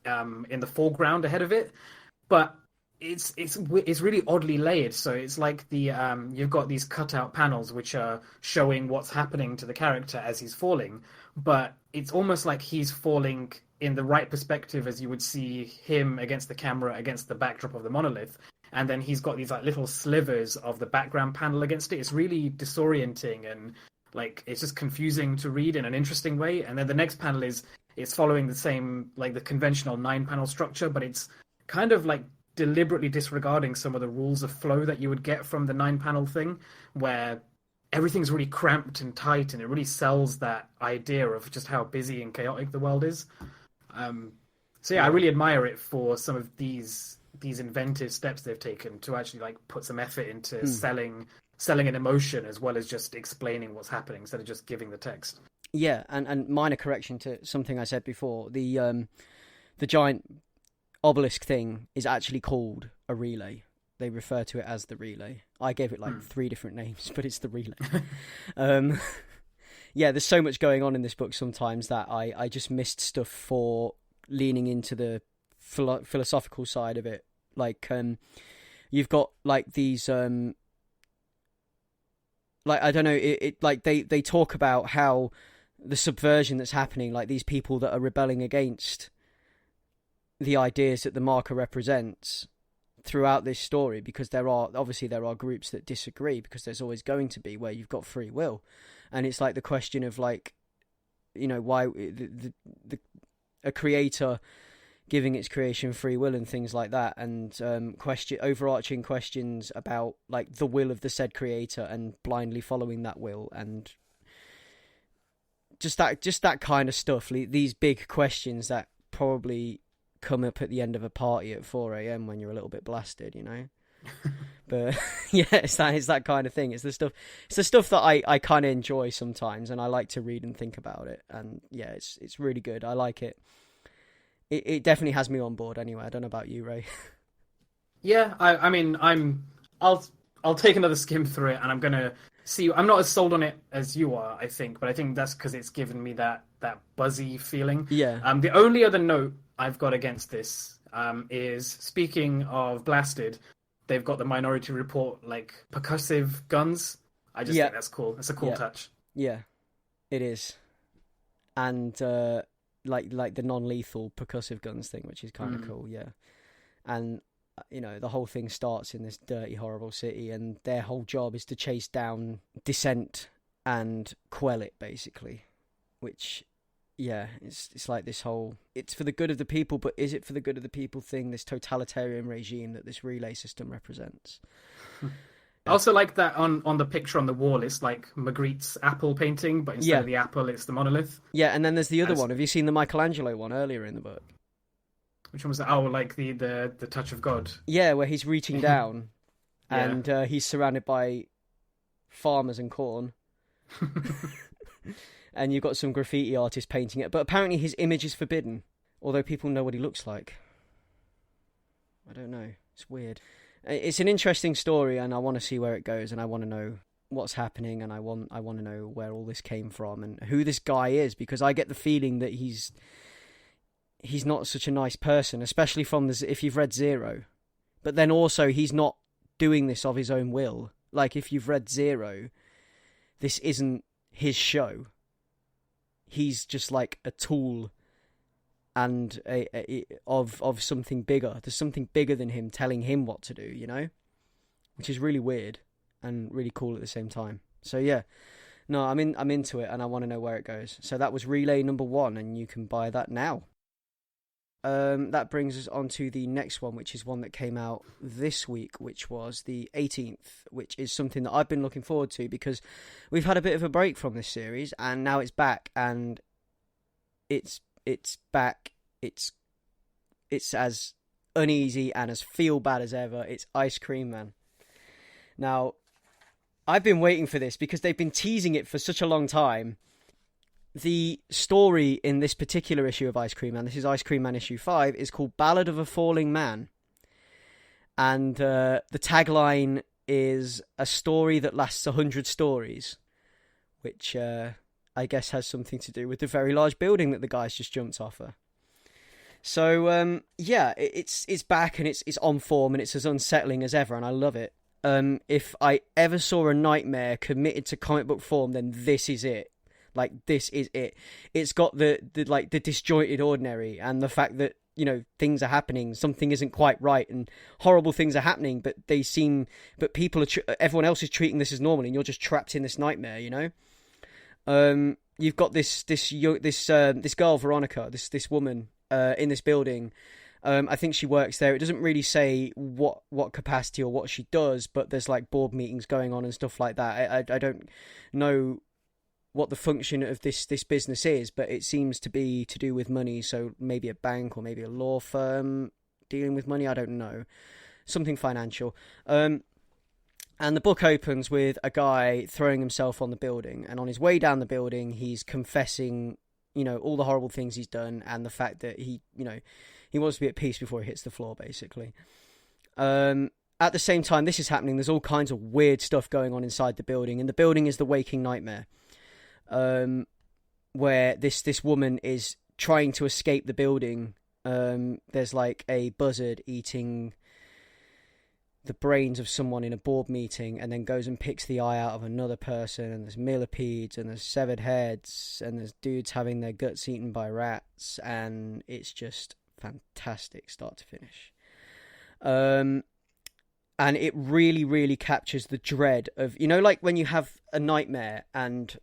in the foreground ahead of it, but it's really oddly layered. So it's like you've got these cutout panels which are showing what's happening to the character as he's falling, but it's almost like he's falling in the right perspective as you would see him against the camera against the backdrop of the monolith, and then he's got these like little slivers of the background panel against it. It's really disorienting, and like it's just confusing to read in an interesting way. And then the next panel it's following the same, like the conventional 9-panel structure, but it's kind of like deliberately disregarding some of the rules of flow that you would get from the 9-panel thing, where everything's really cramped and tight, and it really sells that idea of just how busy and chaotic the world is. So yeah, I really admire it for some of these inventive steps they've taken to actually like put some effort into selling an emotion as well as just explaining what's happening instead of just giving the text. Yeah, and minor correction to something I said before. The giant obelisk thing is actually called a relay. They refer to it as the relay. I gave it like 3 different names, but it's the relay. Yeah, there's so much going on in this book sometimes that I just missed stuff for leaning into the philosophical side of it. Like, you've got like these, like, I don't know, it like they talk about how the subversion that's happening, like these people that are rebelling against the ideas that the marker represents throughout this story, because there are groups that disagree, because there's always going to be, where you've got free will. And it's like the question of like, you know, why a creator giving its creation free will and things like that, and overarching questions about like the will of the said creator and blindly following that will, and just that kind of stuff. These big questions that probably come up at the end of a party at 4 a.m. when you're a little bit blasted, you know. But yeah, it's that kind of thing. It's the stuff that I kind of enjoy sometimes, and I like to read and think about it. And yeah, it's really good. I like it. It definitely has me on board. Anyway, I don't know about you, Ray. Yeah, I mean, I'll take another skim through it, and I'm gonna see. I'm not as sold on it as you are, I think, but I think that's because it's given me that buzzy feeling. Yeah. The only other note I've got against this is, speaking of blasted, they've got the Minority Report like percussive guns. I just think that's cool. It's a cool touch. Yeah, it is, and like the non-lethal percussive guns thing, which is kind of cool. Yeah, and you know, the whole thing starts in this dirty, horrible city, and their whole job is to chase down dissent and quell it, basically. Which, yeah, it's like this whole, it's for the good of the people, but is it for the good of the people thing, this totalitarian regime that this relay system represents. I also like that on the picture on the wall, it's like Magritte's apple painting, but instead of the apple, it's the monolith. Yeah, and then there's the other one. Have you seen the Michelangelo one earlier in the book? Which one was that? Oh, like the Touch of God. Yeah, where he's reaching down and he's surrounded by farmers and corn. And you've got some graffiti artists painting it. But apparently his image is forbidden, although people know what he looks like. I don't know. It's weird. It's an interesting story, and I want to see where it goes, and I want to know what's happening, and I want to know where all this came from and who this guy is, because I get the feeling that he's not such a nice person, especially from if you've read Zero. But then also he's not doing this of his own will. Like, if you've read Zero, this isn't his show. He's just like a tool and of something bigger. There's something bigger than him telling him what to do, you know? Which is really weird and really cool at the same time. So yeah, no, I'm into it, and I want to know where it goes. So that was Relay number 1, and you can buy that now. that brings us on to the next one, which is one that came out this week, which was the 18th, which is something that I've been looking forward to because we've had a bit of a break from this series, and now it's back, and it's back. It's as uneasy and as feel bad as ever. It's Ice Cream Man. Now, I've been waiting for this because they've been teasing it for such a long time. The story in this particular issue of Ice Cream Man, this is Ice Cream Man issue 5, is called Ballad of a Falling Man. And the tagline is a story that lasts 100 stories, which I guess has something to do with the very large building that the guys just jumped off of. So, yeah, it's back and it's on form and it's as unsettling as ever, and I love it. If I ever saw a nightmare committed to comic book form, then this is it. Like, this is it. It's got the disjointed ordinary and the fact that, you know, things are happening, something isn't quite right, and horrible things are happening, but people are, everyone else is treating this as normal, and you're just trapped in this nightmare, you know? You've got this girl, Veronica, this woman, in this building. I think she works there. It doesn't really say what capacity or what she does, but there's like board meetings going on and stuff like that. I don't know what the function of this business is, but it seems to be to do with money, so maybe a bank or maybe a law firm dealing with money, I don't know. Something financial. And the book opens with a guy throwing himself on the building, and on his way down the building, he's confessing, you know, all the horrible things he's done and the fact that he wants to be at peace before he hits the floor, basically. At the same time this is happening, there's all kinds of weird stuff going on inside the building, and the building is the waking nightmare. Where this woman is trying to escape the building. There's like a buzzard eating the brains of someone in a board meeting, and then goes and picks the eye out of another person, and there's millipedes, and there's severed heads, and there's dudes having their guts eaten by rats, and it's just fantastic start to finish. And it really, really captures the dread of, you know, like when you have a nightmare and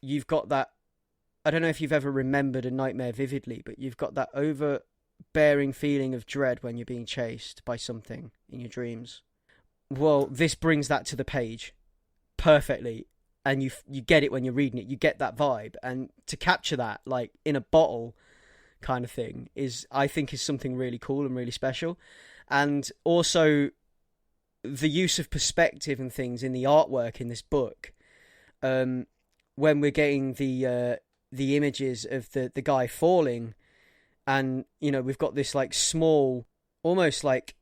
you've got that, I don't know if you've ever remembered a nightmare vividly, but you've got that overbearing feeling of dread when you're being chased by something in your dreams. Well, this brings that to the page perfectly, and you get it when you're reading it. You get that vibe, and to capture that, like, in a bottle kind of thing, I think is something really cool and really special. And also, the use of perspective and things in the artwork in this book, when we're getting the images of the guy falling, and, you know, we've got this like small, almost like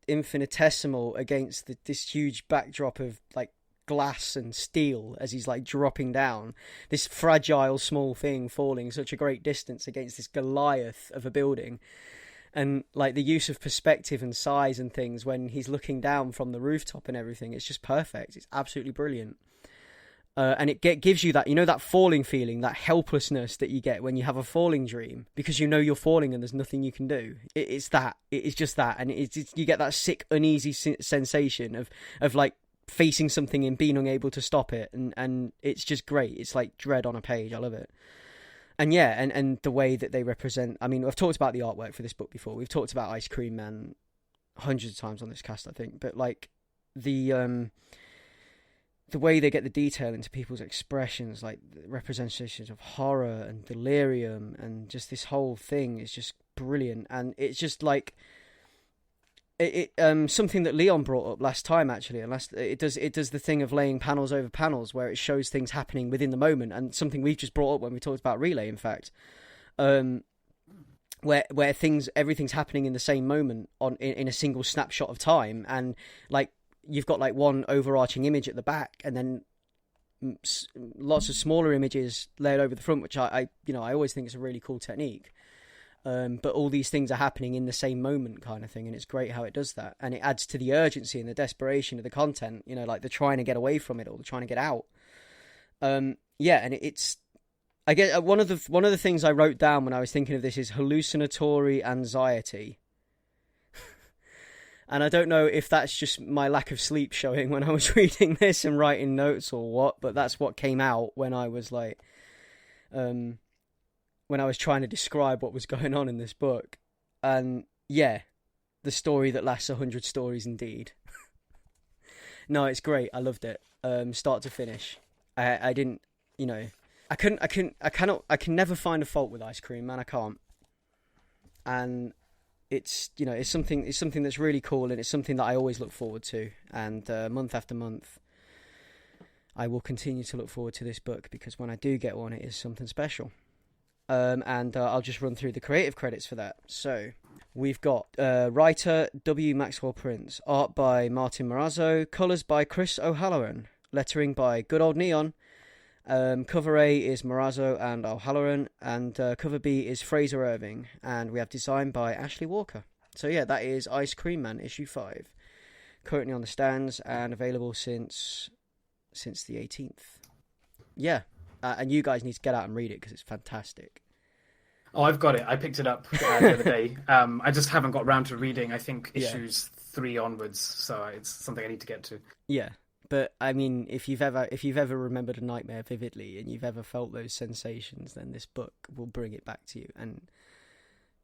infinitesimal against this huge backdrop of like glass and steel as he's like dropping down, this fragile small thing falling such a great distance against this Goliath of a building. And like the use of perspective and size and things when he's looking down from the rooftop and everything, it's just perfect. It's absolutely brilliant. And it gives you that, you know, that falling feeling, that helplessness that you get when you have a falling dream, because you know you're falling and there's nothing you can do. It's that. It is just that. And you get that sick, uneasy sensation of like facing something and being unable to stop it. And it's just great. It's like dread on a page. I love it. And yeah, and the way that they represent, I mean, I've talked about the artwork for this book before. We've talked about Ice Cream Man hundreds of times on this cast, I think. But like the way they get the detail into people's expressions, like representations of horror and delirium, and just this whole thing is just brilliant. And it's just like something that Leon brought up last time, actually. And it does the thing of laying panels over panels where it shows things happening within the moment, and something we've just brought up when we talked about Relay, in fact, where everything's happening in the same moment in a single snapshot of time, and like you've got like one overarching image at the back, and then lots of smaller images layered over the front, which I always think is a really cool technique. But all these things are happening in the same moment, kind of thing, and it's great how it does that, and it adds to the urgency and the desperation of the content. You know, like they're trying to get away from it, or they're trying to get out. And it's, I get one of the things I wrote down when I was thinking of this is hallucinatory anxiety. And I don't know if that's just my lack of sleep showing when I was reading this and writing notes or what, but that's what came out when I was like, when I was trying to describe what was going on in this book. And yeah, the story that lasts 100 stories indeed. No, it's great. I loved it. Start to finish. I didn't, you know, I can never find a fault with Ice Cream Man. I can't. And it's, you know, it's something that's really cool, and it's something that I always look forward to. And month after month, I will continue to look forward to this book, because when I do get one, it is something special. And I'll just run through the creative credits for that. So we've got writer W. Maxwell Prince, art by Martin Morazzo, colours by Chris O'Halloran, lettering by Good Old Neon. Cover A is Morazzo and O'Halloran, and cover B is Fraser Irving, and we have design by Ashley Walker. So yeah, that is Ice Cream Man issue 5, currently on the stands and available since the 18th. Yeah, and you guys need to get out and read it, because it's fantastic. Oh, I've got it. I picked it up the other day. I just haven't got round to reading, I think, issues 3 onwards, so it's something I need to get to. Yeah, but I mean, if you've ever remembered a nightmare vividly, and you've ever felt those sensations, then this book will bring it back to you. And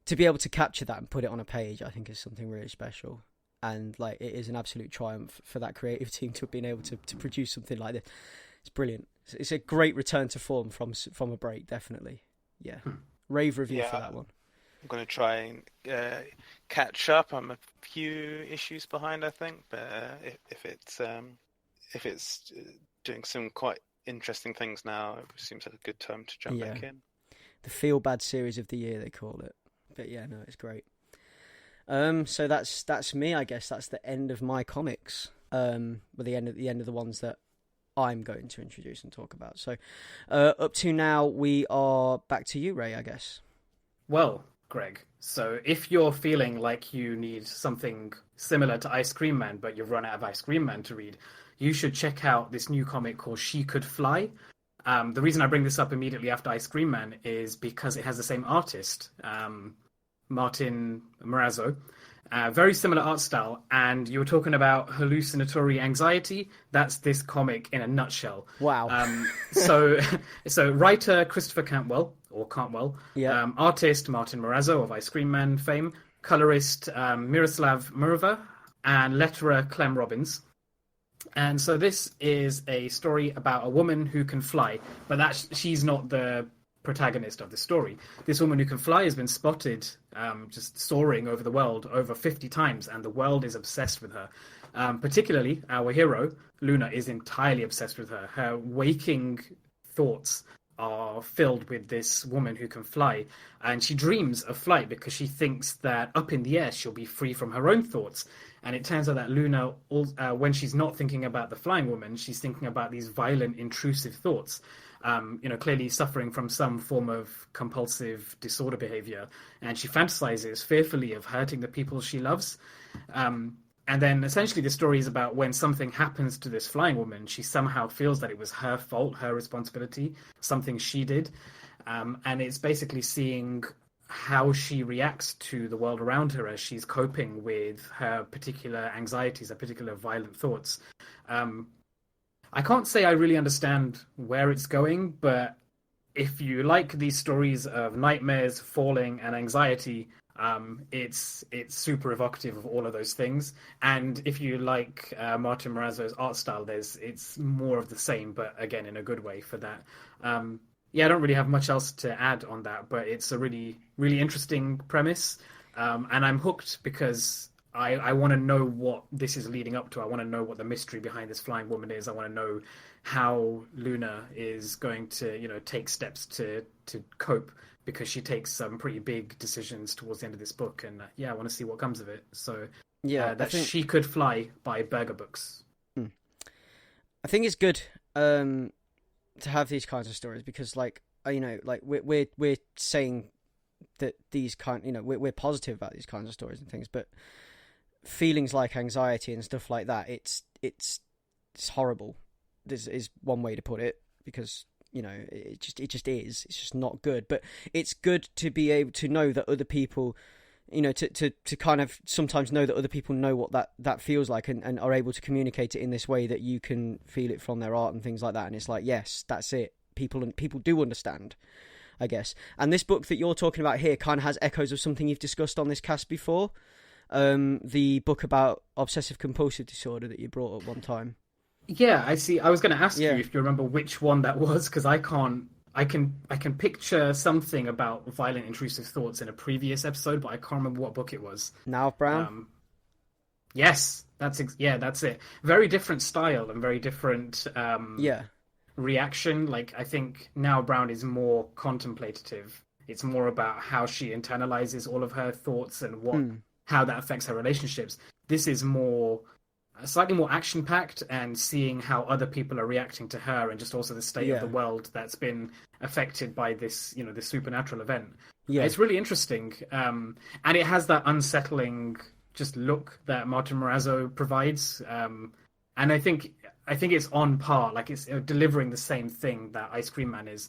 to be able to capture that and put it on a page, I think is something really special. And like, it is an absolute triumph for that creative team to have been able to produce something like this. It's brilliant. It's a great return to form from a break, definitely. Yeah. Rave review for that one. I'm going to try and catch up. I'm a few issues behind, I think, but if it's doing some quite interesting things now, it seems like a good time to jump back in. The feel bad series of the year, they call it. But yeah, no, it's great. So that's me, I guess. That's the end of my comics. The end of the ones that I'm going to introduce and talk about. So up to now, we are back to you, Ray, I guess. Well, Greg, so if you're feeling like you need something similar to Ice Cream Man, but you've run out of Ice Cream Man to read, you should check out this new comic called She Could Fly. The reason I bring this up immediately after Ice Cream Man is because it has the same artist, Martin Morazzo. Very similar art style, and you were talking about hallucinatory anxiety. That's this comic in a nutshell. Wow. So writer Christopher Cantwell, yeah. Artist Martin Morazzo of Ice Cream Man fame, colorist Miroslav Murva, and letterer Clem Robbins. And so this is a story about a woman who can fly, but she's not the protagonist of the story. This woman who can fly has been spotted just soaring over the world over 50 times, and the world is obsessed with her. Particularly, our hero, Luna, is entirely obsessed with her. Her waking thoughts are filled with this woman who can fly, and she dreams of flight because she thinks that up in the air she'll be free from her own thoughts. And it turns out that Luna, when she's not thinking about the flying woman, she's thinking about these violent, intrusive thoughts. Clearly suffering from some form of compulsive disorder behavior. And she fantasizes fearfully of hurting the people she loves. And then essentially the story is about when something happens to this flying woman, she somehow feels that it was her fault, her responsibility, something she did. And it's basically seeing how she reacts to the world around her as she's coping with her particular anxieties, her particular violent thoughts. I can't say I really understand where it's going, but if you like these stories of nightmares, falling, and anxiety, it's super evocative of all of those things. And if you like Martin Morazzo's art style, it's more of the same, but again, in a good way for that. I don't really have much else to add on that, but it's a really, really interesting premise. And I'm hooked because I want to know what this is leading up to. I want to know what the mystery behind this flying woman is. I want to know how Luna is going to, take steps to cope, because she takes some pretty big decisions towards the end of this book. And I want to see what comes of it. So that's She Could Fly by Berger Books. I think it's good to have these kinds of stories, because we're saying that these we're positive about these kinds of stories and things, but feelings like anxiety and stuff like that, it's horrible. This is one way to put it, because it just is. It's just not good. But it's good to be able to know that other people, to kind of sometimes know that other people know what that feels like, and are able to communicate it in this way that you can feel it from their art and things like that. And it's like, yes, that's it. People do understand. I guess. And this book that you're talking about here kind of has echoes of something you've discussed on this cast before. The book about obsessive compulsive disorder that you brought up one time. Yeah, I see. I was going to ask Yeah. you if you remember which one that was, because I can't. I can picture something about violent intrusive thoughts in a previous episode, but I can't remember what book it was. Now Brown. Yes, that's it. Very different style and very different Yeah. reaction. Like, I think now Brown is more contemplative. It's more about how she internalizes all of her thoughts and how that affects her relationships. This is more slightly more action packed and seeing how other people are reacting to her and just also the state of the world that's been affected by this, this supernatural event. Yeah. It's really interesting. And it has that unsettling just look that Martin Morazzo provides. And I think it's on par, like it's delivering the same thing that Ice Cream Man is.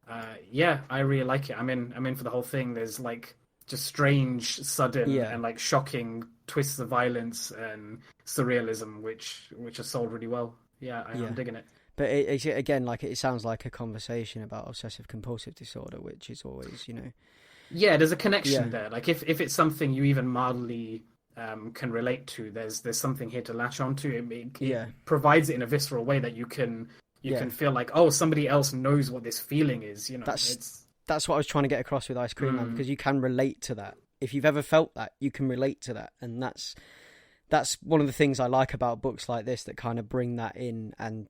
I really like it. I'm in for the whole thing. There's like just strange, sudden, and like shocking twists of violence and surrealism, which are sold really well. I'm digging it. But again, like it sounds like a conversation about obsessive compulsive disorder, which is always, Yeah, there's a connection there. Like if it's something you even mildly can relate to, there's something here to latch onto. It provides it in a visceral way that you can feel like, oh, somebody else knows what this feeling is. That's what I was trying to get across with Ice Cream Man, because you can relate to that. If you've ever felt that, you can relate to that, and that's one of the things I like about books like this that kind of bring that in and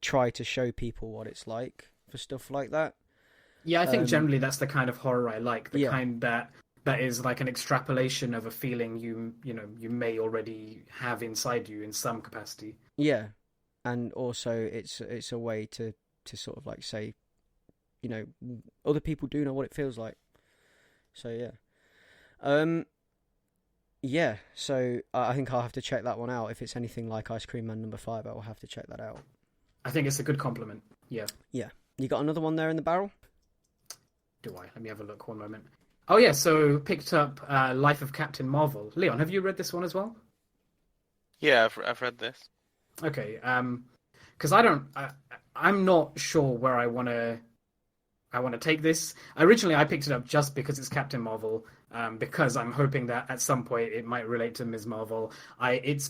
try to show people what it's like for stuff like that. Yeah, I think generally that's the kind of horror I like, the kind that is like an extrapolation of a feeling you may already have inside you in some capacity. Yeah, and also it's a way to sort of like say, other people do know what it feels like. So so I think I'll have to check that one out. If it's anything like Ice Cream Man number 5, I will have to check that out. I think it's a good compliment. Yeah. You got another one there in the barrel? Do I? Let me have a look. One moment. Oh yeah, so picked up Life of Captain Marvel. Leon, have you read this one as well? Yeah, I've read this. Okay, because I'm not sure where I want to take this. Originally, I picked it up just because it's Captain Marvel, because I'm hoping that at some point it might relate to Ms. Marvel. It's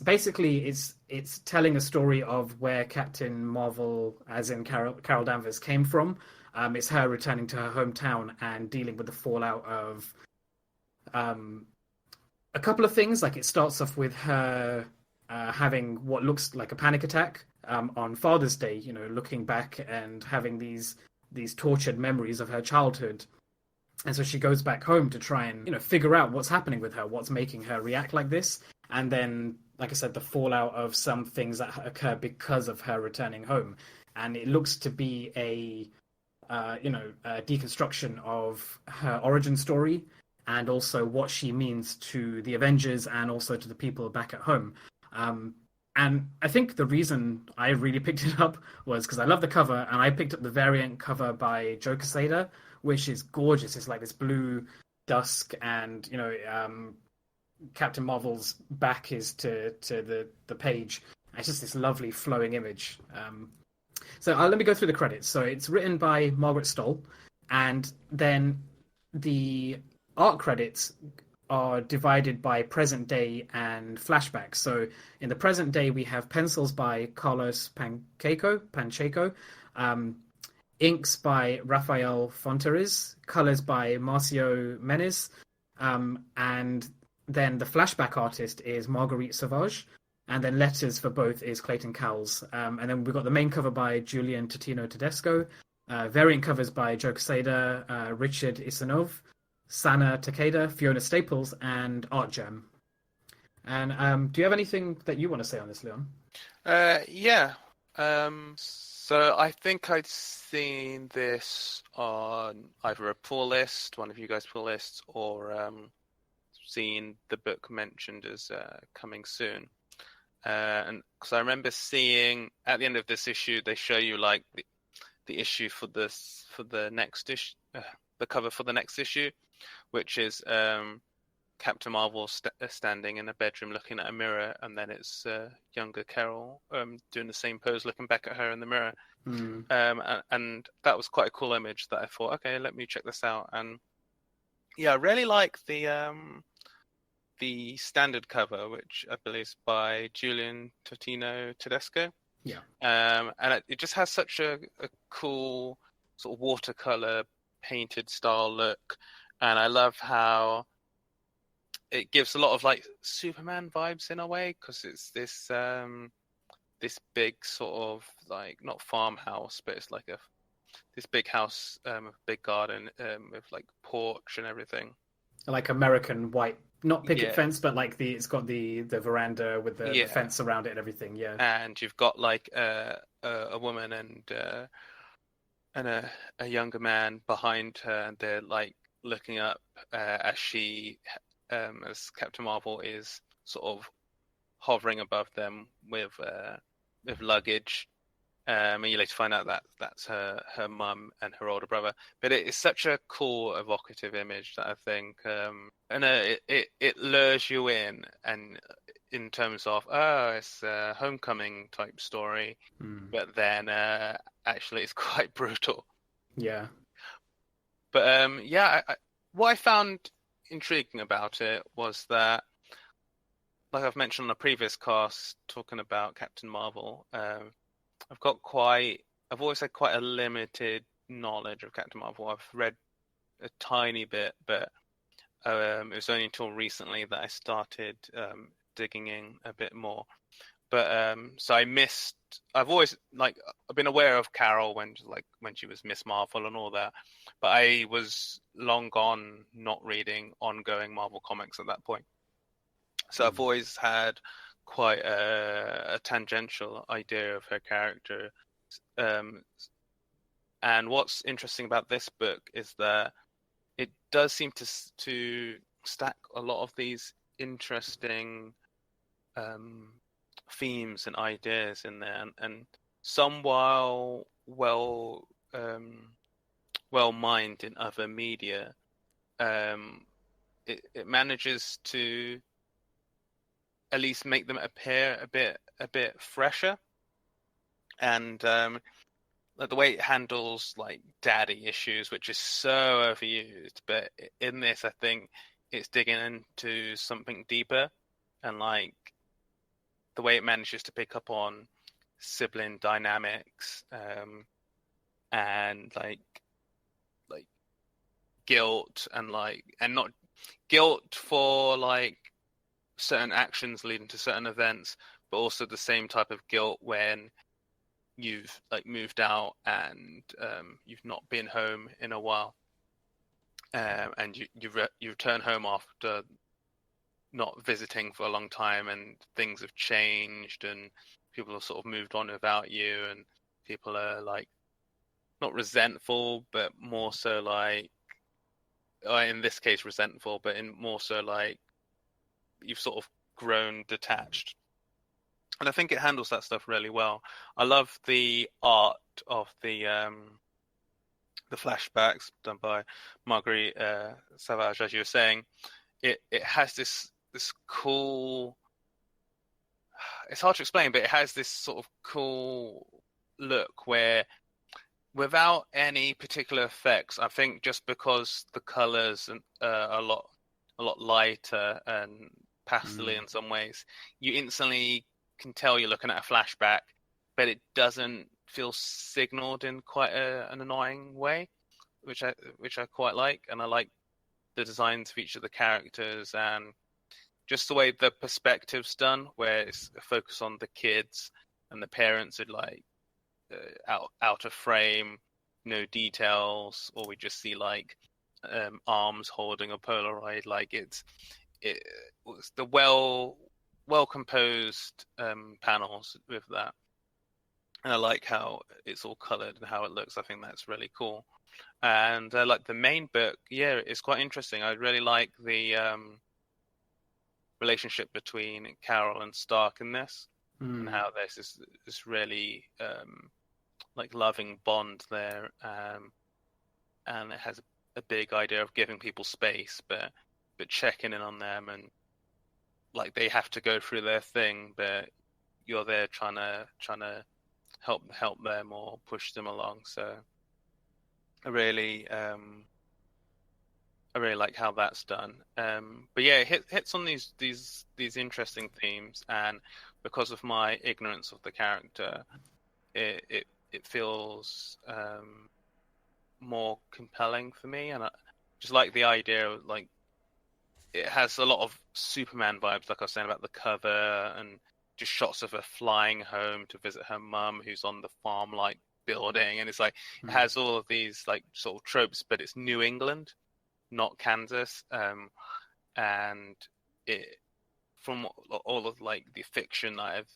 telling a story of where Captain Marvel, as in Carol Danvers, came from. It's her returning to her hometown and dealing with the fallout of a couple of things. Like, it starts off with her having what looks like a panic attack on Father's Day, looking back and having these tortured memories of her childhood. And so she goes back home to try and, figure out what's happening with her, what's making her react like this. And then, like I said, the fallout of some things that occur because of her returning home. And it looks to be a deconstruction of her origin story and also what she means to the Avengers and also to the people back at home. And I think the reason I really picked it up was because I love the cover, and I picked up the variant cover by Joe Quesada, which is gorgeous. It's like this blue dusk, and Captain Marvel's back is to the page. It's just this lovely flowing image. So let me go through the credits. So it's written by Margaret Stoll, and then the art credits are divided by present day and flashback. So in the present day, we have pencils by Carlos Pacheco, inks by Rafael Fonteriz, colors by Marcio Menes, and then the flashback artist is Marguerite Sauvage, and then letters for both is Clayton Cowles. And then we've got the main cover by Julian Totino Tedesco, variant covers by Joe Quesada, Richard Isanov, Sana Takeda, Fiona Staples, and Art Jam. And do you have anything that you want to say on this, Leon? Yeah. So I think I'd seen this on either a pull list, one of you guys' pull lists, or seen the book mentioned as coming soon. And because I remember seeing at the end of this issue, they show you like the issue for the next issue, the cover for the next issue, which is Captain Marvel standing in a bedroom looking at a mirror, and then it's younger Carol doing the same pose, looking back at her in the mirror. And that was quite a cool image that I thought, okay, let me check this out. And yeah, I really like the standard cover, which I believe is by Julian Totino Tedesco. Yeah. And it just has such a cool sort of watercolor painted style look, and I love how it gives a lot of like Superman vibes in a way, because it's this big sort of like, not farmhouse, but it's like this big house, a big garden with like porch and everything. Like American white, not picket fence, but like it's got the veranda with the fence around it and everything. Yeah. And you've got like a woman and a younger man behind her, and they're like looking up as she, as Captain Marvel is sort of hovering above them with luggage. And you later find out that that's her mum and her older brother. But it is such a cool, evocative image that I think, and it lures you in, and in terms of, it's a homecoming type story, but then actually it's quite brutal. Yeah. But what I found intriguing about it was that, like I've mentioned on a previous cast talking about Captain Marvel, I've always had quite a limited knowledge of Captain Marvel. I've read a tiny bit, but it was only until recently that I started digging in a bit more. But so I've always I've been aware of Carol when she was Miss Marvel and all that, but I was long gone not reading ongoing Marvel comics at that point. So I've always had quite a tangential idea of her character. And what's interesting about this book is that it does seem to stack a lot of these interesting themes and ideas in there, and some, while well mined in other media, it manages to at least make them appear a bit fresher, and the way it handles like daddy issues, which is so overused, but in this I think it's digging into something deeper, and like the way it manages to pick up on sibling dynamics, and like guilt, and not guilt for like certain actions leading to certain events, but also the same type of guilt when you've like moved out and you've not been home in a while, and you return home after not visiting for a long time, and things have changed, and people have sort of moved on without you, and people are like not resentful, but more so like, in this case resentful, but in more so like you've sort of grown detached. And I think it handles that stuff really well. I love the art of the flashbacks done by Marguerite Savage, as you were saying. It has this cool, it's hard to explain, but it has this sort of cool look where, without any particular effects, I think just because the colors are a lot lighter and pastel in some ways, you instantly can tell you're looking at a flashback, but it doesn't feel signaled in quite an annoying way, which I quite like. And I like the designs of each of the characters, and just the way the perspective's done, where it's a focus on the kids and the parents are like out of frame, no details, or we just see like arms holding a Polaroid. Like it's the well composed panels with that, and I like how it's all coloured and how it looks. I think that's really cool. And like the main book, it's quite interesting. I really like the relationship between Carol and Stark in this, and how there's this really like loving bond there, and it has a big idea of giving people space, but but checking in on them, and like they have to go through their thing, but you're there trying to help them or push them along. So I really like how that's done. But yeah, it hits on these interesting themes, and because of my ignorance of the character, it feels more compelling for me, and I just like the idea of, like, it has a lot of Superman vibes, like I was saying about the cover, and just shots of her flying home to visit her mum, who's on the farm-like building, and it's like it has all of these like sort of tropes, but it's New England, not Kansas, and it, from all of like the fiction I've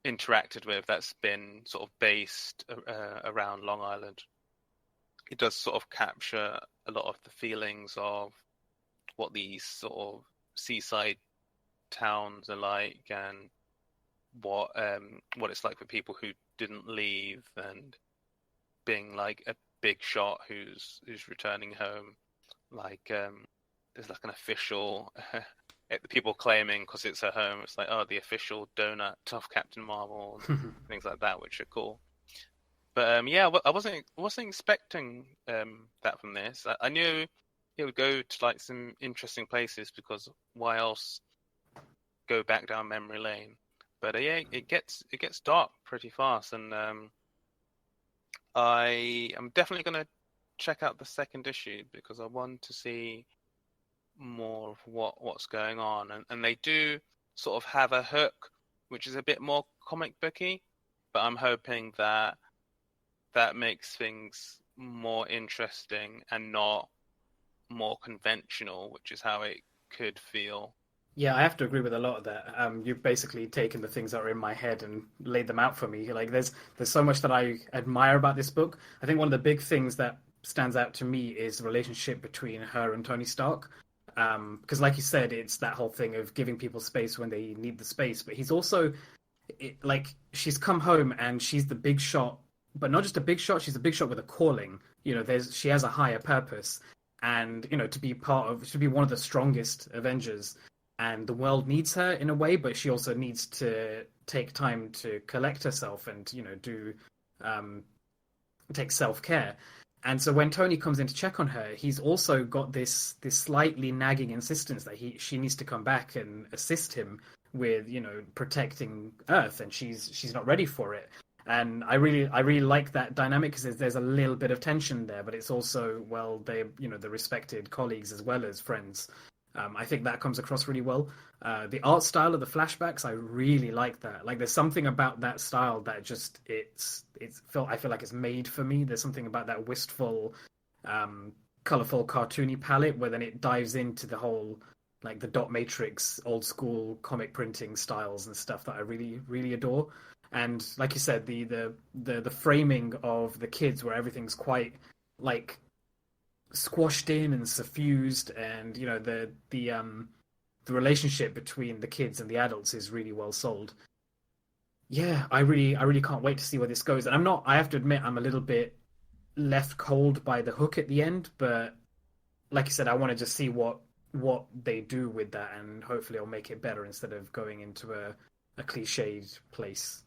interacted with that's been sort of based around Long Island, it does sort of capture a lot of the feelings of what these sort of seaside towns are like, and what it's like for people who didn't leave, and being like a big shot who's returning home. Like there's like an official people claiming, because it's her home, it's like, oh, the official donut of Captain Marvel, and things like that, which are cool. But yeah, I wasn't expecting that from this. I knew it would go to like some interesting places, because why else go back down memory lane? But yeah, it gets dark pretty fast, and I am definitely going to check out the second issue, because I want to see more of what's going on, and they do sort of have a hook which is a bit more comic booky, but I'm hoping that makes things more interesting and not more conventional, which is how it could feel. Yeah, I have to agree with a lot of that. You've basically taken the things that are in my head and laid them out for me. Like, there's so much that I admire about this book. I think one of the big things that stands out to me is the relationship between her and Tony Stark. Because, like you said, it's that whole thing of giving people space when they need the space. But he's also, like, she's come home and she's the big shot, but not just a big shot. She's a big shot with a calling. You know, she has a higher purpose, and you know, to be one of the strongest Avengers. And the world needs her in a way, but she also needs to take time to collect herself and, you know, take self-care. And so when Tony comes in to check on her, he's also got this slightly nagging insistence that she needs to come back and assist him with, you know, protecting Earth, and she's not ready for it. And I really like that dynamic, because there's a little bit of tension there, but it's also, well, they're, you know, the respected colleagues as well as friends. I think that comes across really well. The art style of the flashbacks, I really like that. Like, there's something about that style that just I feel like it's made for me. There's something about that wistful, colorful, cartoony palette, where then it dives into the whole, like, the dot matrix, old school comic printing styles and stuff that I really, really adore. And like you said, the framing of the kids, where everything's quite like squashed in and suffused, and you know, the relationship between the kids and the adults is really well sold. Yeah, I really can't wait to see where this goes. And I have to admit, I'm a little bit left cold by the hook at the end, but like you said, I want to just see what they do with that, and hopefully I'll make it better instead of going into a cliched place.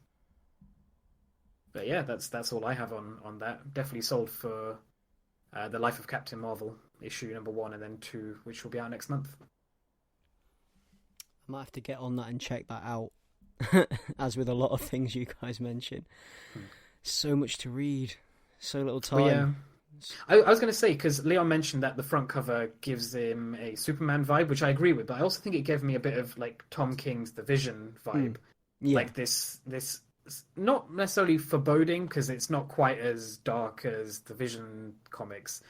But yeah, that's all I have on that. Definitely sold for The Life of Captain Marvel, issue number 1 and then 2, which will be out next month. I might have to get on that and check that out. As with a lot of things you guys mentioned. So much to read, so little time. Well, yeah. I was going to say, because Leon mentioned that the front cover gives him a Superman vibe, which I agree with, but I also think it gave me a bit of like Tom King's The Vision vibe. Yeah. Like this not necessarily foreboding, because it's not quite as dark as the Vision comics,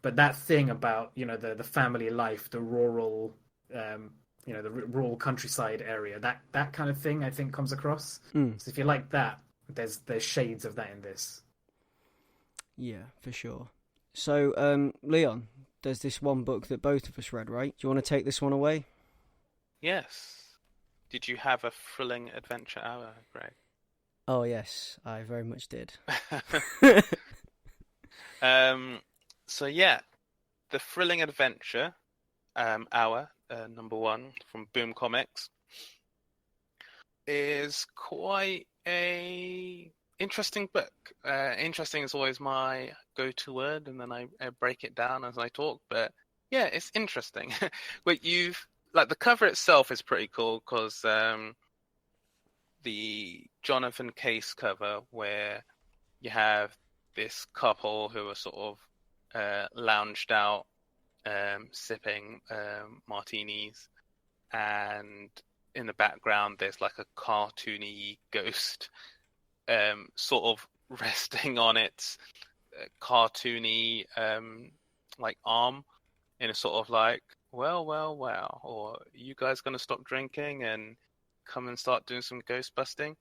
but that thing about, you know, the family life, the rural, you know, the rural countryside area, that kind of thing, I think comes across. So if you like that, there's shades of that in this. Yeah, for sure. So, Leon, there's this one book that both of us read, right? Do you want to take this one away? Yes. Did you have a thrilling adventure hour, Greg? Oh, yes, I very much did. So, yeah, the thrilling adventure Hour, number 1 from Boom Comics, is quite a interesting book. Interesting is always my go-to word, and then I break it down as I talk. But yeah, it's interesting. But the cover itself is pretty cool because the Jonathan Case cover, where you have this couple who are sort of lounged out, sipping martinis, and in the background there's like a cartoony ghost sort of resting on its cartoony like arm in a sort of like, well, or you guys gonna stop drinking and come and start doing some ghost busting?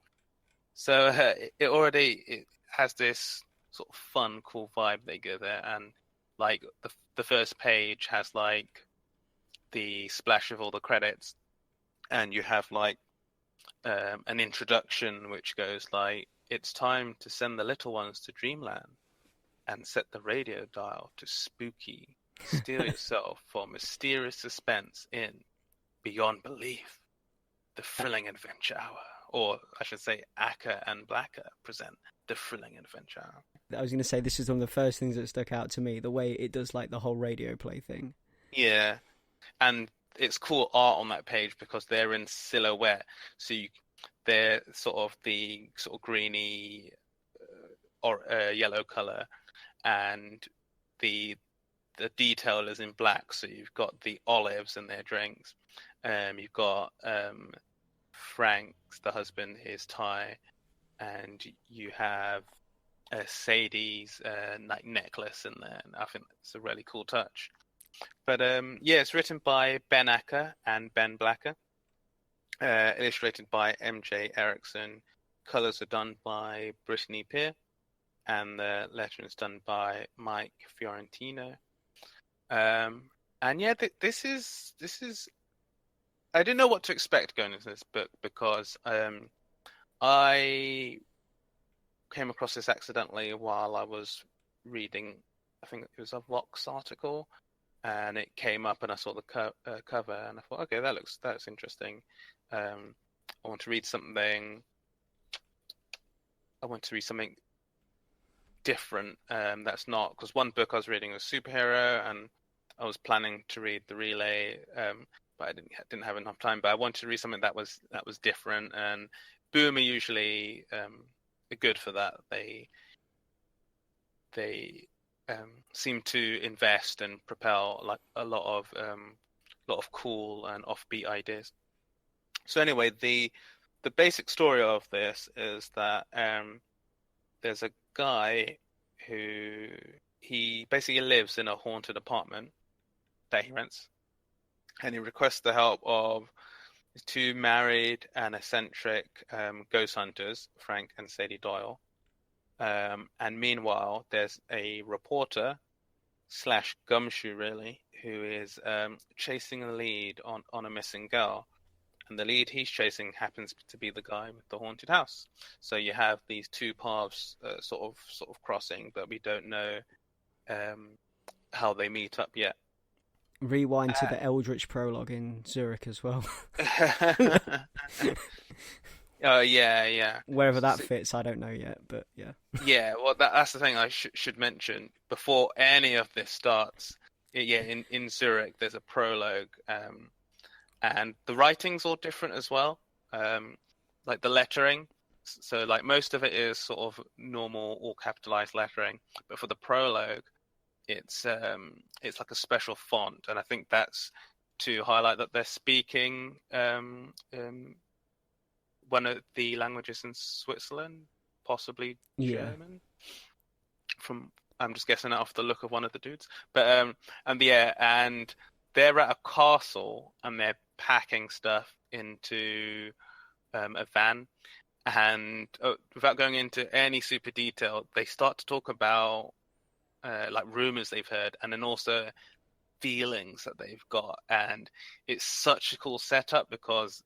So it has this sort of fun, cool vibe they give it, and like the first page has like the splash of all the credits, and you have like an introduction which goes like, "It's time to send the little ones to dreamland and set the radio dial to spooky. Steel yourself for mysterious suspense in Beyond Belief, the thrilling adventure hour." Or I should say, Acker and Blacker present the thrilling adventure hour. I was going to say, this is one of the first things that stuck out to me, the way it does like the whole radio play thing. Yeah, and it's cool art on that page because they're in silhouette, so they're sort of the sort of greeny or yellow color, and the detail is in black. So you've got the olives in their drinks. You've got Frank, the husband, his tie, and you have Sadie's like necklace in there. And I think it's a really cool touch. But yeah, it's written by Ben Acker and Ben Blacker, illustrated by MJ Erickson. Colors are done by Brittany Peer, and the lettering is done by Mike Fiorentino. And yeah, this is. I didn't know what to expect going into this book because I came across this accidentally while I was reading. I think it was a Vox article, and it came up, and I saw the cover, and I thought, okay, that's interesting. I want to read something. I want to read something different. That's not, because one book I was reading was superhero, and I was planning to read The Relay, but I didn't have enough time. But I wanted to read something that was different, and Boom are usually good for that. They seem to invest and propel like a lot of cool and offbeat ideas. So anyway, the basic story of this is that there's a guy who he basically lives in a haunted apartment that he rents, and he requests the help of his two married and eccentric ghost hunters, Frank and Sadie Doyle. And meanwhile, there's a reporter / gumshoe, really, who is chasing a lead on a missing girl. And the lead he's chasing happens to be the guy with the haunted house. So you have these two paths sort of crossing, but we don't know how they meet up yet. Rewind to the Eldritch prologue in Zurich as well. Yeah. Wherever that fits, I don't know yet, but yeah. Yeah, well, that's the thing I should mention before any of this starts. Yeah, in Zurich, there's a prologue, and the writing's all different as well. Like the lettering, so like most of it is sort of normal, all capitalized lettering, but for the prologue, it's like a special font, and I think that's to highlight that they're speaking one of the languages in Switzerland, possibly German. I'm just guessing off the look of one of the dudes, but and they're at a castle and they're packing stuff into a van, and without going into any super detail, they start to talk about like rumors they've heard, and then also feelings that they've got, and it's such a cool setup because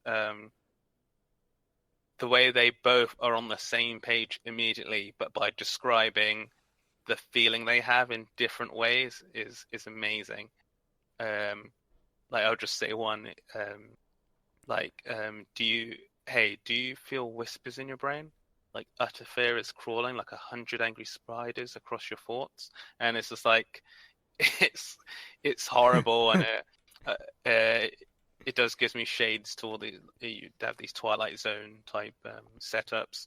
the way they both are on the same page immediately, but by describing the feeling they have in different ways is amazing. like I'll just say one. Do you feel whispers in your brain? Like utter fear is crawling, like 100 angry spiders across your thoughts, and it's just like it's horrible, and it does give me shades to all the you have these Twilight Zone type setups,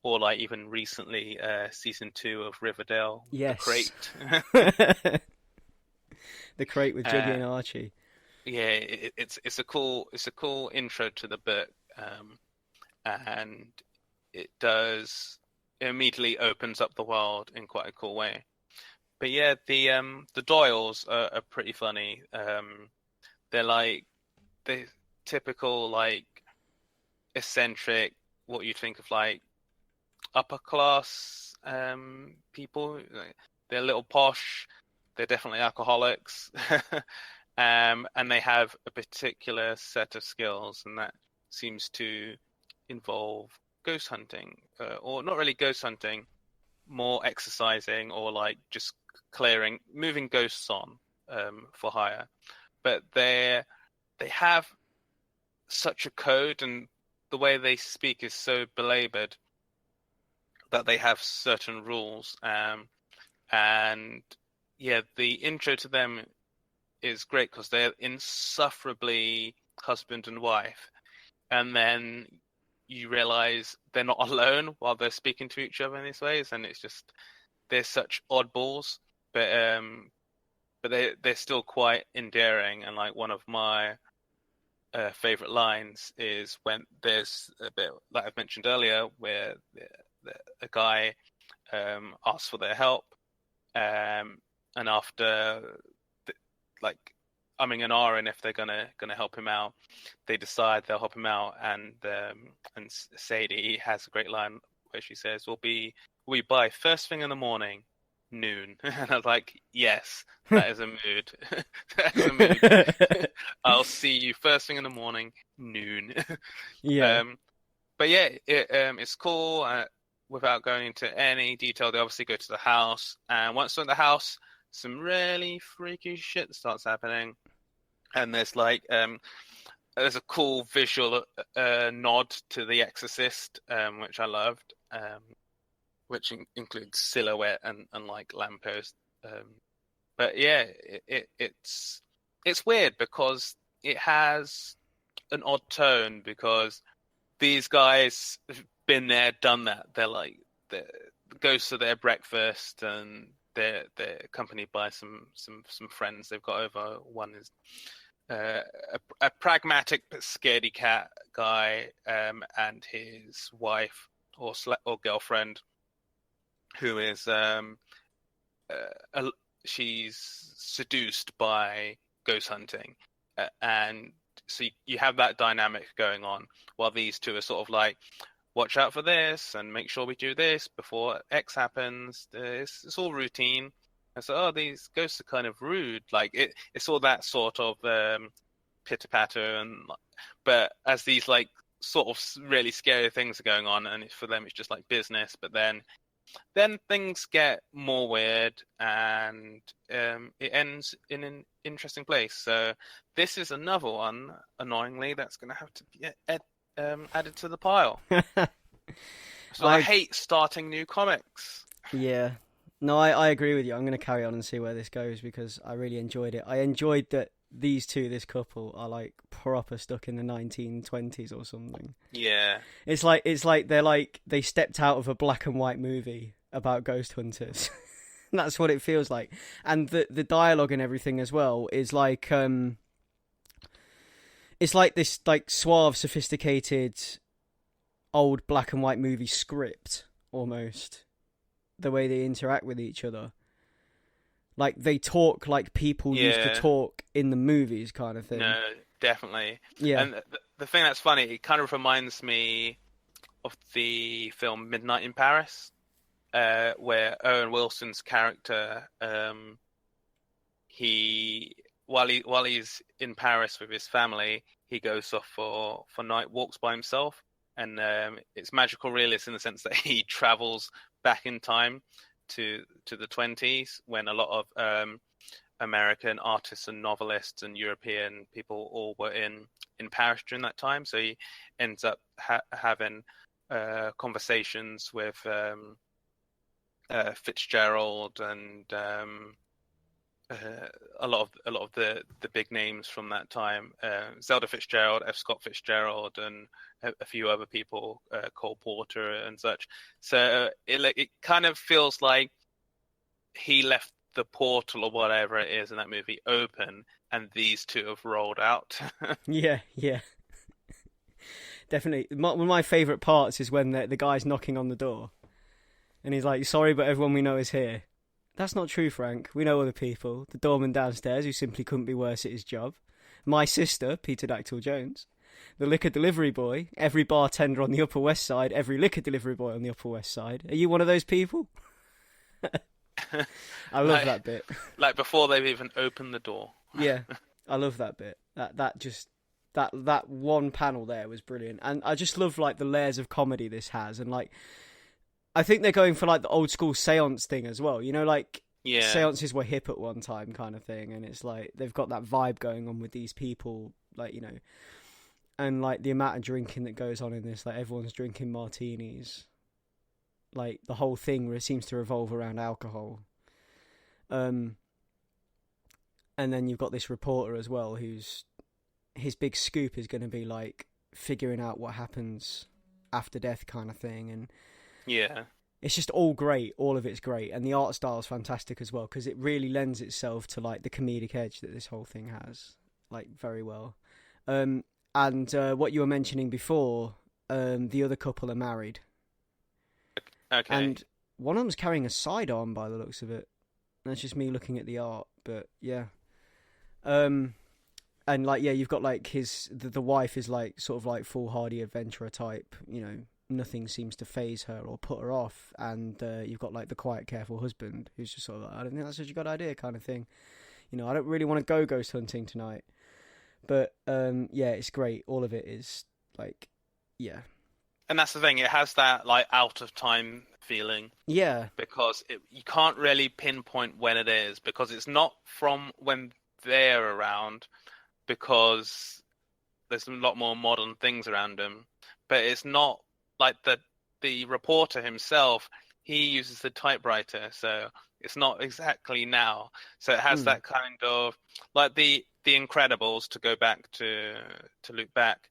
or like even recently season 2 of Riverdale, Yes. The Crate. The Crate with Juggy and Archie. Yeah, it's a cool intro to the book, and it immediately opens up the world in quite a cool way. But yeah, the Doyles are pretty funny. They're like the typical like eccentric, what you'd think of like upper class people. They're a little posh. They're definitely alcoholics. And they have a particular set of skills, and that seems to involve ghost hunting, or not really ghost hunting, more exercising, or like just moving ghosts on for hire. But they have such a code, and the way they speak is so belabored that they have certain rules. And yeah, the intro to them is great because they're insufferably husband and wife, and then you realize they're not alone while they're speaking to each other in these ways, and it's just they're such oddballs, but they're still quite endearing. And like one of my favorite lines is when there's a bit like I've mentioned earlier, where a guy asks for their help, and after like umming and ahhing if they're gonna help him out, they decide they'll help him out, and Sadie has a great line where she says, "We buy first thing in the morning, noon." And I was like, yes, that is a mood. That is a mood. I'll see you first thing in the morning, noon. Yeah. But yeah, it's cool. Without going into any detail, they obviously go to the house, and once they're in the house, some really freaky shit starts happening. And there's like there's a cool visual nod to The Exorcist, which I loved, which includes silhouette and like lamppost. But yeah, it's weird because it has an odd tone, because these guys have been there, done that. They're like the ghosts of their breakfast, and they're accompanied by some friends they've got over. One is a pragmatic but scaredy cat guy, and his wife or girlfriend, who is she's seduced by ghost hunting, and so you have that dynamic going on, while these two are sort of like, watch out for this and make sure we do this before X happens. It's all routine. And so, these ghosts are kind of rude. Like it's all that sort of pitter patter, but as these like sort of really scary things are going on, and for them it's just like business. But then things get more weird, and it ends in an interesting place. So this is another one, annoyingly, that's going to have to be added to the pile. So I hate starting new comics. Yeah. No, I agree with you. I'm going to carry on and see where this goes, because I really enjoyed it. I enjoyed that this couple are like proper stuck in the 1920s or something. Yeah. It's like they stepped out of a black and white movie about ghost hunters. That's what it feels like. And the dialogue and everything as well is like it's like this like suave, sophisticated old black and white movie script almost. The way they interact with each other. Like, they talk like people used to talk in the movies, kind of thing. No, definitely. Yeah. And the thing that's funny, it kind of reminds me of the film Midnight in Paris, where Owen Wilson's character, while he's in Paris with his family, he goes off for night walks by himself, and it's magical realist in the sense that he travels back in time to the 20s, when a lot of American artists and novelists and European people all were in Parish during that time. So he ends up having conversations with Fitzgerald and a lot of the big names from that time, Zelda Fitzgerald, F. Scott Fitzgerald, and a few other people, Cole Porter and such. So it kind of feels like he left the portal or whatever it is in that movie open, and these two have rolled out. Yeah. Definitely. One of my favourite parts is when the guy's knocking on the door, and he's like, "Sorry, but everyone we know is here." That's not true, Frank. We know other people. The doorman downstairs, who simply couldn't be worse at his job. My sister, Peter Dactyl Jones. The liquor delivery boy. Every bartender on the Upper West Side. Every liquor delivery boy on the Upper West Side. Are you one of those people? I love that bit. Like before they've even opened the door. Yeah, I love that bit. That one panel there was brilliant. And I just love, like, the layers of comedy this has. And, like, I think they're going for, like, the old school seance thing as well. You know, like, seances were hip at one time kind of thing. And it's like, they've got that vibe going on with these people, like, you know. And, like, the amount of drinking that goes on in this, like, everyone's drinking martinis. Like, the whole thing seems to revolve around alcohol. And then you've got this reporter as well, whose his big scoop is going to be, like, figuring out what happens after death kind of thing. And yeah, it's just all great. All of it's great. And the art style is fantastic as well, because it really lends itself to, like, the comedic edge that this whole thing has, like, very well. And what you were mentioning before, the other couple are married. Okay. And one of them's carrying a sidearm by the looks of it. That's just me looking at the art, but yeah. And, like, yeah, you've got, like, the wife is, like, sort of like foolhardy adventurer type, you know, nothing seems to faze her or put her off. And you've got, like, the quiet, careful husband who's just sort of like, I don't think that's such a good idea kind of thing. You know, I don't really want to go ghost hunting tonight. But, yeah, it's great. All of it is, like, yeah. And that's the thing, it has that, like, out of time feeling. Yeah. Because you can't really pinpoint when it is, because it's not from when they're around, because there's a lot more modern things around him. But it's not like the reporter himself, he uses the typewriter, so it's not exactly now. So it has that kind of, like the Incredibles, to go back to loop back,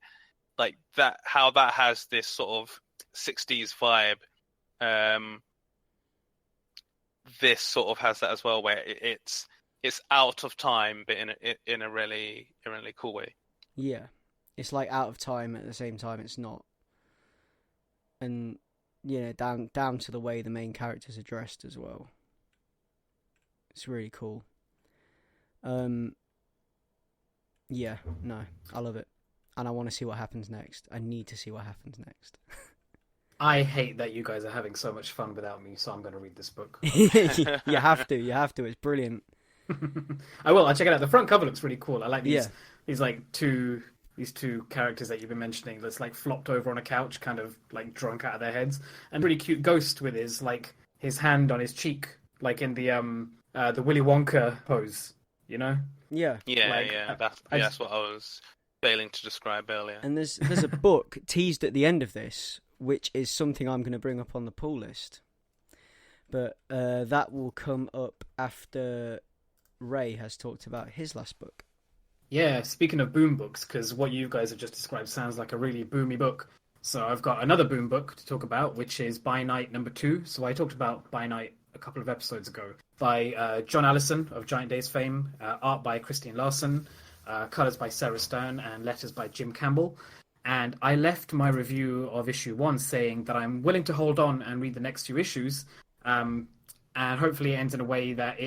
like that, how that has this sort of 60s vibe. This sort of has that as well, where it's out of time, but in a really cool way. Yeah, it's like out of time at the same time it's not, and you know, down to the way the main characters are dressed as well. It's really cool. Yeah, no, I love it, and I want to see what happens next. I need to see what happens next. I hate that you guys are having so much fun without me, so I'm going to read this book. You have to. It's brilliant. I will. I'll check it out. The front cover looks really cool. I like these. Yeah. These two characters that you've been mentioning that's like flopped over on a couch, kind of like drunk out of their heads, and really cute ghost with his hand on his cheek, like in the Willy Wonka pose, you know? Yeah. Yeah. That's what I was failing to describe earlier. And there's a book teased at the end of this, which is something I'm going to bring up on the pull list, but that will come up after Ray has talked about his last book. Yeah, speaking of boom books, because what you guys have just described sounds like a really boomy book. So I've got another boom book to talk about, which is By Night #2. So I talked about By Night a couple of episodes ago. By John Allison of Giant Days fame, art by Christine Larson, colours by Sarah Stern, and letters by Jim Campbell. And I left my review of issue 1 saying that I'm willing to hold on and read the next 2 issues, and hopefully it ends in a way that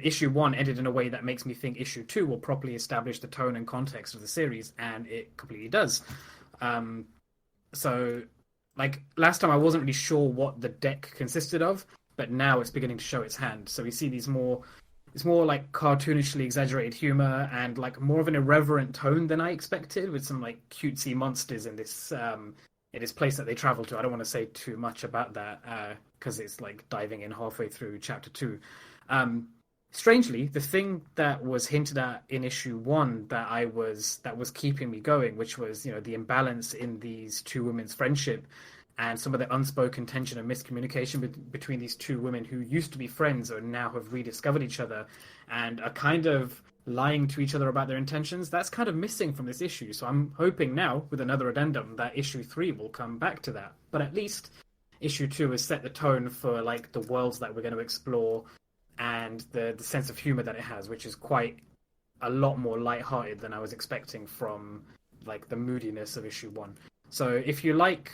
issue 1 ended in a way that makes me think issue 2 will properly establish the tone and context of the series, and it completely does. So, like, last time I wasn't really sure what the deck consisted of, but now it's beginning to show its hand. So we see it's more like cartoonishly exaggerated humor and like more of an irreverent tone than I expected, with some like cutesy monsters in this place that they travel to. I don't want to say too much about that because it's like diving in halfway through chapter 2. strangely, the thing that was hinted at in issue 1 that was keeping me going, which was, the imbalance in these two women's friendship and some of the unspoken tension and miscommunication between these two women who used to be friends and now have rediscovered each other and are kind of lying to each other about their intentions. That's kind of missing from this issue. So I'm hoping now, with another addendum, that issue 3 will come back to that. But at least issue 2 has set the tone for like the worlds that we're going to explore and the sense of humor that it has, which is quite a lot more lighthearted than I was expecting from like the moodiness of issue 1. So if you like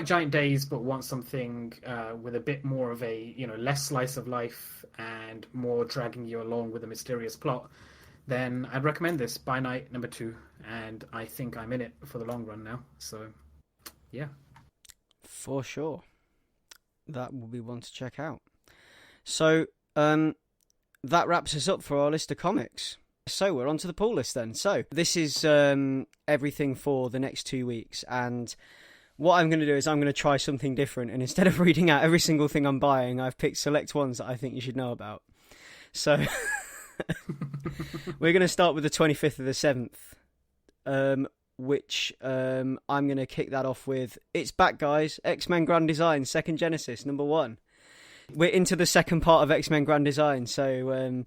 Giant Days but want something with a bit more of a less slice of life and more dragging you along with a mysterious plot, then I'd recommend this, By Night number 2, and I think I'm in it for the long run now. So yeah, for sure, that will be one to check out. So that wraps us up for our list of comics. So we're on to the pull list then. So this is everything for the next 2 weeks, and what I'm going to do is I'm going to try something different, and instead of reading out every single thing I'm buying, I've picked select ones that I think you should know about. So we're going to start with the 25th of the 7th, which I'm going to kick that off with. It's back, guys. X-Men Grand Design, Second Genesis, number 1. We're into the second part of X-Men Grand Design, so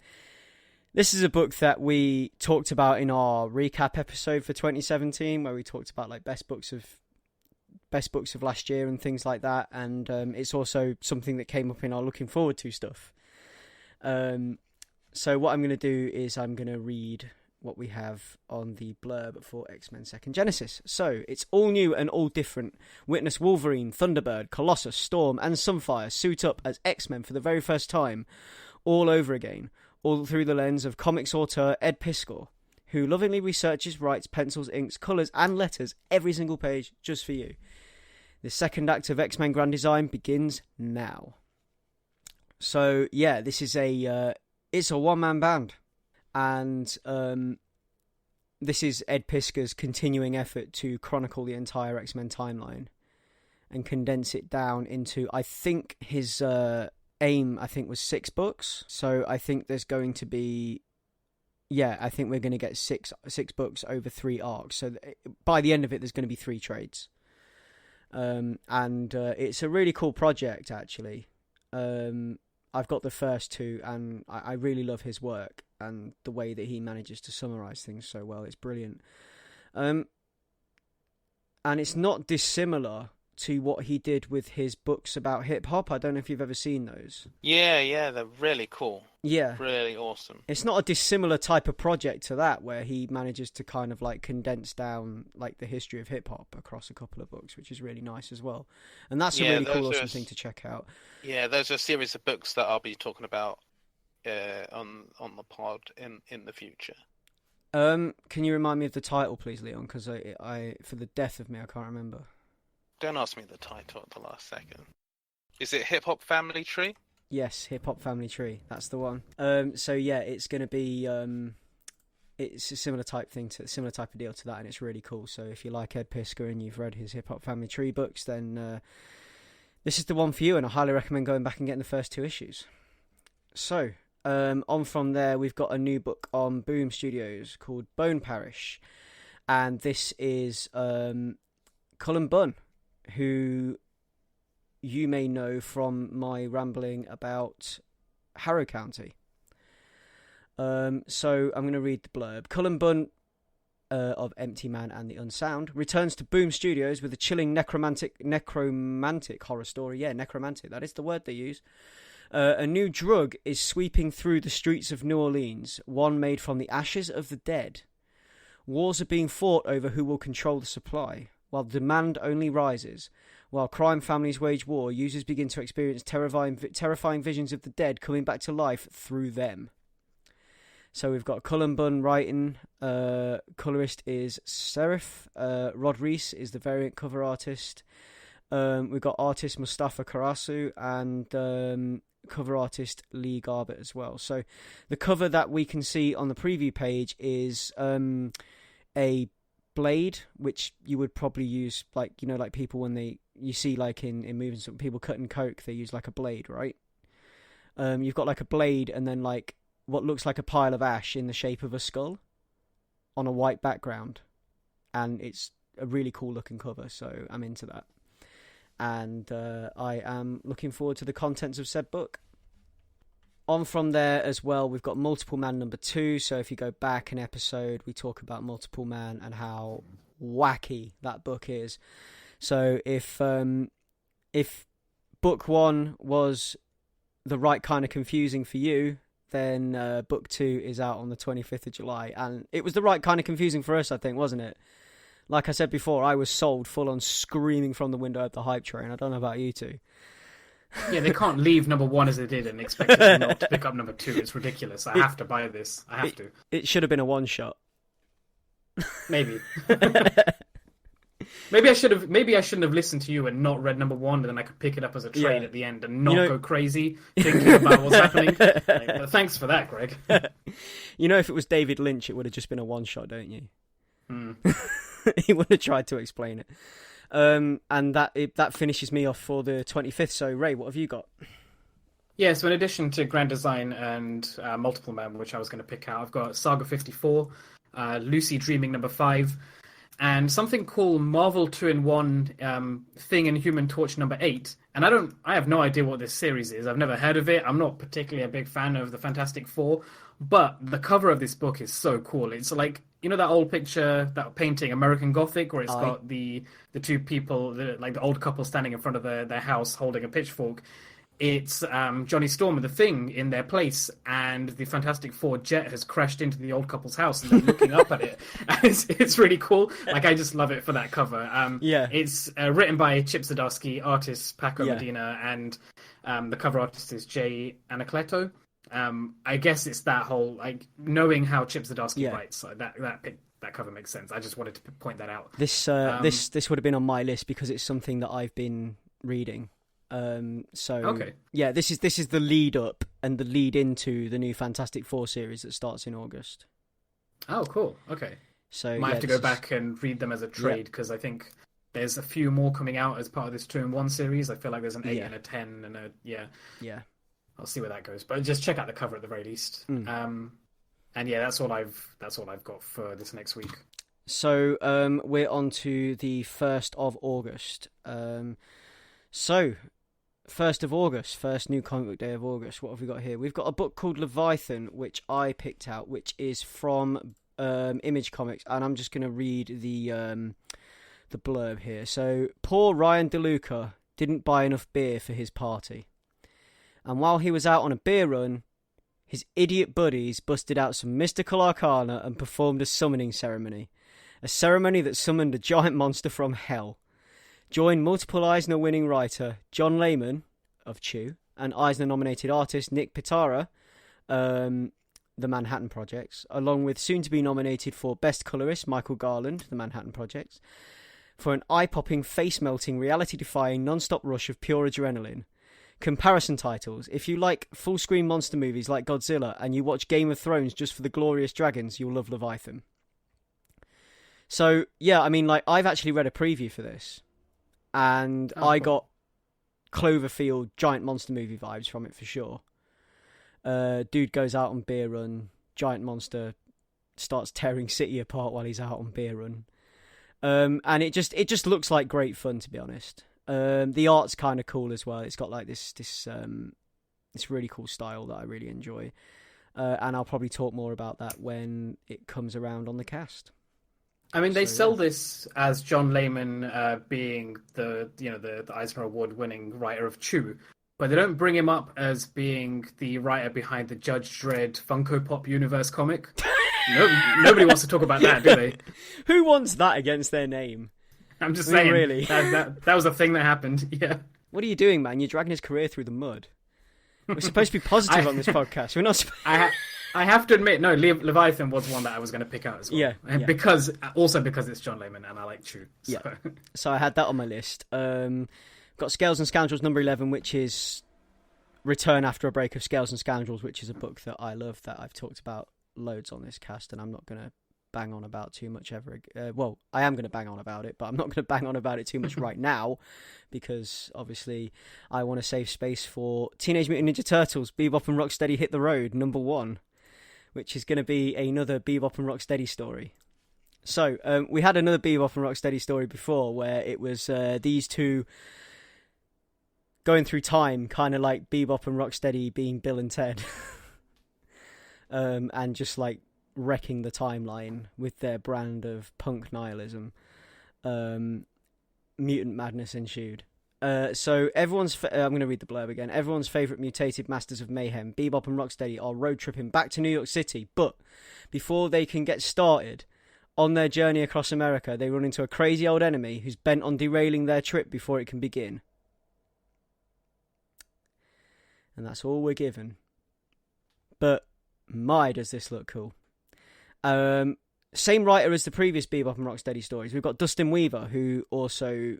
this is a book that we talked about in our recap episode for 2017, where we talked about like best books of last year and things like that, and it's also something that came up in our looking forward to stuff. So what I'm going to do is I'm going to read what we have on the blurb for X-Men Second Genesis. So it's all new and all different. Witness Wolverine, Thunderbird, Colossus, Storm and Sunfire suit up as X-Men for the very first time, all over again, all through the lens of comics author Ed Piskor, who lovingly researches, writes, pencils, inks, colours and letters every single page just for you. The second act of X-Men Grand Design begins now. So yeah, this is it's a one-man band, and this is Ed Piskor's continuing effort to chronicle the entire X-Men timeline and condense it down into, I think his aim was 6 books. So I think there's going to be, I think we're going to get six books over 3 arcs. So by the end of it, there's going to be 3 trades. And it's a really cool project, actually. I've got the first 2, and I really love his work and the way that he manages to summarize things so well. It's brilliant. And it's not dissimilar to what he did with his books about hip-hop. I don't know if you've ever seen those. Yeah, they're really cool. Yeah. Really awesome. It's not a dissimilar type of project to that, where he manages to kind of like condense down like the history of hip-hop across a couple of books, which is really nice as well. And that's a really cool, awesome thing to check out. Yeah, there's a series of books that I'll be talking about on the pod in the future. Can you remind me of the title, please, Leon? Because I for the death of me, I can't remember. Don't ask me the title at the last second. Is it Hip Hop Family Tree? Yes, Hip Hop Family Tree. That's the one. So yeah, it's going to be it's a similar type of deal to that, and it's really cool. So if you like Ed Piskor and you've read his Hip Hop Family Tree books, then this is the one for you, and I highly recommend going back and getting the first 2 issues. So on from there, we've got a new book on Boom Studios called Bone Parish, and this is Cullen Bunn, who you may know from my rambling about Harrow County. So I'm going to read the blurb. Cullen Bunn of Empty Man and the Unsound returns to Boom Studios with a chilling necromantic horror story. Yeah, necromantic, that is the word they use. A new drug is sweeping through the streets of New Orleans, one made from the ashes of the dead. Wars are being fought over who will control the supply, while demand only rises. While crime families wage war, users begin to experience terrifying visions of the dead coming back to life through them. So we've got Cullen Bunn writing, colorist is Serif, Rod Reese is the variant cover artist. We've got artist Mustafa Karasu and cover artist Lee Garbett as well. So the cover that we can see on the preview page is a blade, which you would probably use, like, you know, like people when you see like in movies, people cutting coke, they use like a blade, right? You've got like a blade and then like what looks like a pile of ash in the shape of a skull on a white background, and it's a really cool looking cover, so I'm into that. And I am looking forward to the contents of said book. On from there as well, we've got Multiple Man number 2. So if you go back an episode, we talk about Multiple Man and how wacky that book is. So if book 1 was the right kind of confusing for you, then book 2 is out on the 25th of July. And it was the right kind of confusing for us, I think, wasn't it? Like I said before, I was sold full on screaming from the window of the hype train. I don't know about you two. Yeah, they can't leave number 1 as they did and expect us not to pick up number 2. It's ridiculous. I have to buy this. I have to. It should have been a one-shot. Maybe. Maybe I shouldn't have listened to you and not read number 1, and then I could pick it up as a trade at the end and not go crazy thinking about what's happening. But thanks for that, Greg. If it was David Lynch, it would have just been a one-shot, don't you? He would have tried to explain it. And that finishes me off for the 25th. So, Ray, what have you got? Yeah, so in addition to Grand Design and Multiple Man, which I was going to pick out, I've got Saga 54, Lucy Dreaming number 5, and something called Marvel 2-in-1 Thing and Human Torch number 8. And I have no idea what this series is. I've never heard of it. I'm not particularly a big fan of the Fantastic Four, but the cover of this book is so cool. It's like, that old picture, that painting, American Gothic, where it's got the two people, like the old couple standing in front of their house holding a pitchfork. It's Johnny Storm and the Thing in their place, and the Fantastic Four jet has crashed into the old couple's house, and they're looking up at it. And it's really cool. Like, I just love it for that cover. It's written by Chip Zdarsky, artist Paco Medina, and the cover artist is Jay Anacleto. I guess it's that whole, like, knowing how Chip Zdarsky writes, that cover makes sense. I just wanted to point that out. This would have been on my list because it's something that I've been reading. This is the lead up and the lead into the new Fantastic Four series that starts in August. Oh, cool. Okay. So might have to go back and read them as a trade, because I think there's a few more coming out as part of this 2-in-1 series. I feel like there's an 8 and a 10 and a I'll see where that goes, but just check out the cover at the very least. And that's all I've got for this next week. So we're on to the 1st of August. 1st of August, first new comic book day of August. What have we got here? We've got a book called Leviathan, which I picked out, which is from Image Comics, and I'm just going to read the blurb here. So, poor Ryan DeLuca didn't buy enough beer for his party. And while he was out on a beer run, his idiot buddies busted out some mystical arcana and performed a summoning ceremony. A ceremony that summoned a giant monster from hell. Join multiple Eisner-winning writer John Layman of Chew and Eisner-nominated artist Nick Pitara, The Manhattan Projects, along with soon-to-be nominated for Best Colorist Michael Garland, The Manhattan Projects, for an eye-popping, face-melting, reality-defying, non-stop rush of pure adrenaline. Comparison titles. If you like full-screen monster movies like Godzilla and you watch Game of Thrones just for the glorious dragons, you'll love Leviathan. So, I've actually read a preview for this. And I got Cloverfield giant monster movie vibes from it for sure. Dude goes out on beer run, giant monster starts tearing city apart while he's out on beer run. And it just looks like great fun, to be honest. The art's kind of cool as well. It's got like this really cool style that I really enjoy. And I'll probably talk more about that when it comes around on the cast. I mean, they sell this as John Layman being the Eisner Award-winning writer of Chew, but they don't bring him up as being the writer behind the Judge Dredd Funko Pop Universe comic. Nobody wants to talk about that, do they? Who wants that against their name? I'm just saying. Really? That was a thing that happened. Yeah. What are you doing, man? You're dragging his career through the mud. We're supposed to be positive on this podcast. We're not. I have to admit, no, Leviathan was one that I was going to pick out as well. Yeah, and because it's John Layman and I like Chew. So. Yeah. So I had that on my list. Got Scales and Scoundrels number 11, which is Return After a Break of Scales and Scoundrels, which is a book that I love, that I've talked about loads on this cast, and I'm not going to bang on about too much ever. Well, I am going to bang on about it, but I'm not going to bang on about it too much right now, because obviously I want to save space for Teenage Mutant Ninja Turtles, Bebop and Rocksteady Hit the Road, #1, which is going to be another Bebop and Rocksteady story. So, we had another Bebop and Rocksteady story before, where it was these two going through time, kind of like Bebop and Rocksteady being Bill and Ted. And just like wrecking the timeline with their brand of punk nihilism. Mutant Madness ensued. So everyone's... I'm going to read the blurb again. Everyone's favourite mutated masters of mayhem, Bebop and Rocksteady, are road tripping back to New York City, but before they can get started on their journey across America, they run into a crazy old enemy who's bent on derailing their trip before it can begin. And that's all we're given. But my, does this look cool. Same writer as the previous Bebop and Rocksteady stories. We've got Dustin Weaver, who also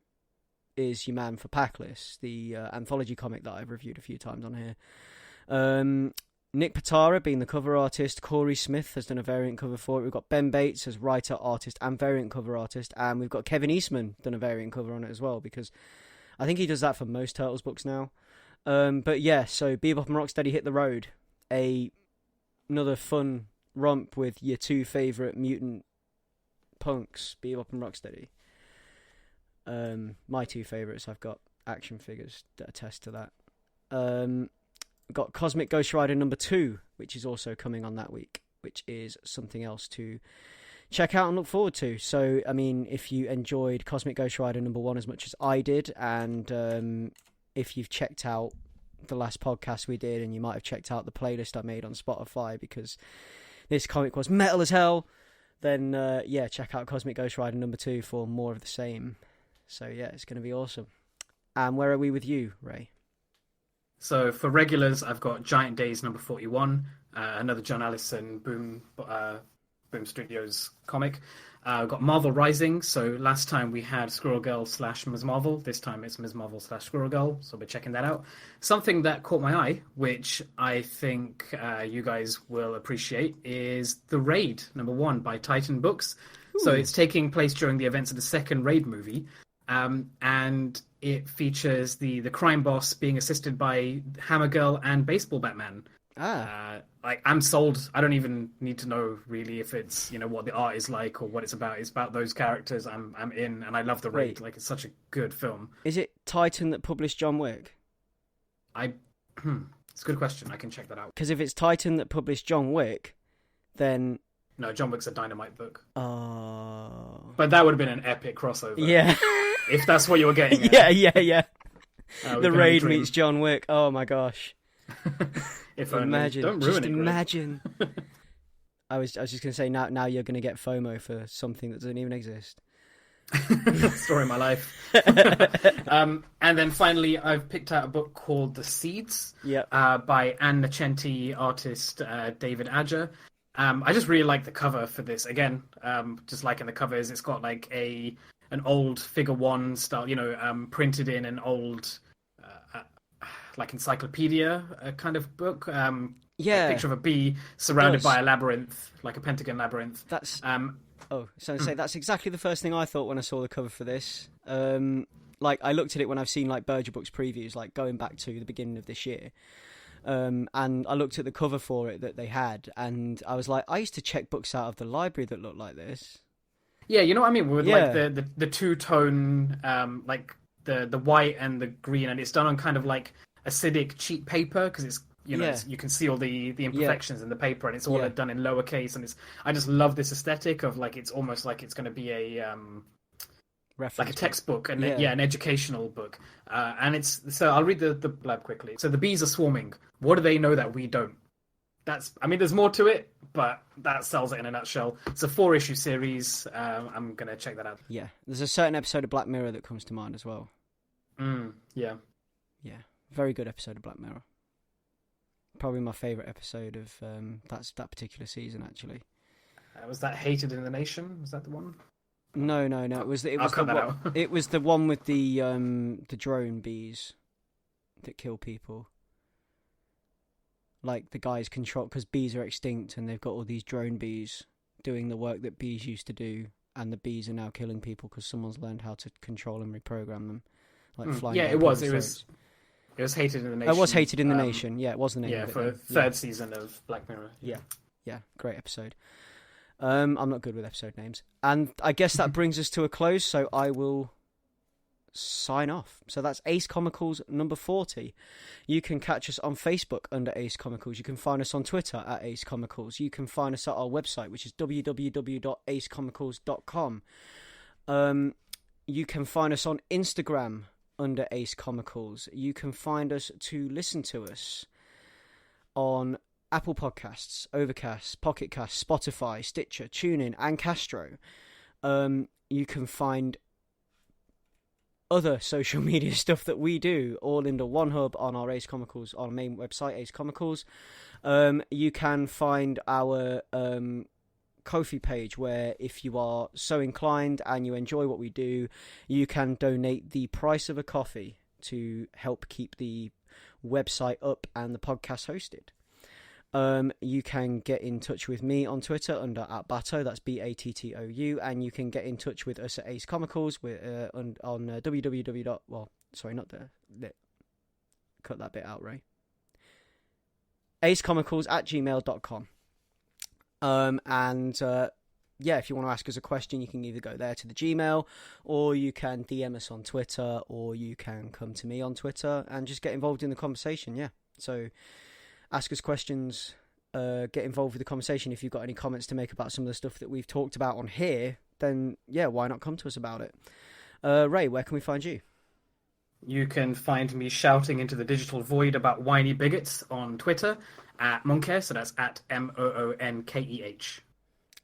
is your man for Packlist, the anthology comic that I've reviewed a few times on here. Nick Patara being the cover artist. Corey Smith has done a variant cover for it. We've got Ben Bates as writer, artist, and variant cover artist. And we've got Kevin Eastman done a variant cover on it as well, because I think he does that for most Turtles books now. But yeah, so Bebop and Rocksteady Hit the Road. Another fun romp with your two favourite mutant punks, Bebop and Rocksteady. My two favourites, I've got action figures that attest to that. We've got Cosmic Ghost Rider #2, which is also coming on that week, which is something else to check out and look forward to. So, I mean, if you enjoyed Cosmic Ghost Rider #1 as much as I did, and if you've checked out the last podcast we did, and you might have checked out the playlist I made on Spotify, because this comic was metal as hell, then yeah, check out Cosmic Ghost Rider #2 for more of the same. So yeah, it's going to be awesome. And where are we with you, Ray? So for regulars, I've got Giant Days #41, another John Allison Boom Studios comic. I've got Marvel Rising. So last time we had Squirrel Girl / Ms. Marvel. This time it's Ms. Marvel / Squirrel Girl. So we're checking that out. Something that caught my eye, which I think you guys will appreciate, is The Raid #1 by Titan Books. Ooh. So it's taking place during the events of the second Raid movie. And it features the crime boss being assisted by Hammer Girl and Baseball Batman. Like, I'm sold. I don't even need to know really if it's, what the art is like or what it's about. It's about those characters. I'm in, and I love The Raid. Like, it's such a good film. Is it Titan that published John Wick? It's a good question. I can check that out. Because if it's Titan that published John Wick, then... No, John Wick's a Dynamite book. Oh. But that would have been an epic crossover. Yeah. If that's what you were getting at. Yeah. The Raid meets John Wick. Oh my gosh. If imagine. Don't ruin just it, imagine. I was just going to say, now you're going to get FOMO for something that doesn't even exist. Story of my life. And then finally, I've picked out a book called The Seeds. Yep. By Anne Nocenti, artist David Adger. I just really like the cover for this. Again, just liking the covers. It's got like an old figure one style, printed in an old like encyclopedia kind of book. A picture of a bee surrounded by a labyrinth, like a pentagon labyrinth. That's that's exactly the first thing I thought when I saw the cover for this. Like, I looked at it when I've seen like Berger Books previews, like going back to the beginning of this year. And I looked at the cover for it that they had, and I was like, I used to check books out of the library that looked like this. Yeah, you know what I mean? With like the two-tone, like the white and the green, and it's done on kind of like acidic cheap paper, because it's you can see all the imperfections in the paper, and it's all done in lowercase, and I just love this aesthetic of like, it's almost like it's going to be a reference like a textbook and an educational book, and so I'll read the blurb quickly. So the bees are swarming. What do they know that we don't? There's more to it, but that sells it in a nutshell. It's a 4-issue series. I'm gonna check that out. Yeah, there's a certain episode of Black Mirror that comes to mind as well. Yeah, very good episode of Black Mirror. Probably my favourite episode of that particular season, actually. Was that Hated in the Nation? Was that the one? No. It was the one with the drone bees that kill people. Like, the guys control, because bees are extinct, and they've got all these drone bees doing the work that bees used to do, and the bees are now killing people because someone's learned how to control and reprogram them, like flying. Yeah, down it was. people's throats. It was hated in the nation. It was hated in the nation. Yeah, it was the name. Yeah, of it, for then. third season of Black Mirror. Yeah, great episode. I'm not good with episode names, and I guess that brings us to a close. So I will sign off. So that's Ace Comicals number 40. You can catch us on Facebook under Ace Comicals. You can find us on Twitter at Ace Comicals. You can find us at our website, which is www.acecomicals.com. You can find us on Instagram under Ace Comicals. You can find us to listen to us on Apple Podcasts, Overcast, Pocket Cast, Spotify, Stitcher, TuneIn, and Castro. You can find other social media stuff that we do all into one hub on our Ace Comicals, on our main website, Ace Comicals. You can find our Ko-fi page, where if you are so inclined and you enjoy what we do, you can donate the price of a coffee to help keep the website up and the podcast hosted. You can get in touch with me on Twitter under @Batto, that's BATTOU, and you can get in touch with us at Ace Comicals on www. Well, sorry, not the. Cut that bit out, Ray. acecomicals@gmail.com. Yeah, if you want to ask us a question, you can either go there to the Gmail, or you can DM us on Twitter, or you can come to me on Twitter and just get involved in the conversation. Yeah, so ask us questions, get involved with the conversation. If you've got any comments to make about some of the stuff that we've talked about on here, then yeah, why not come to us about it? Ray, where can we find you? You can find me shouting into the digital void about whiny bigots on Twitter at Monkeh, so that's at MOONKEH.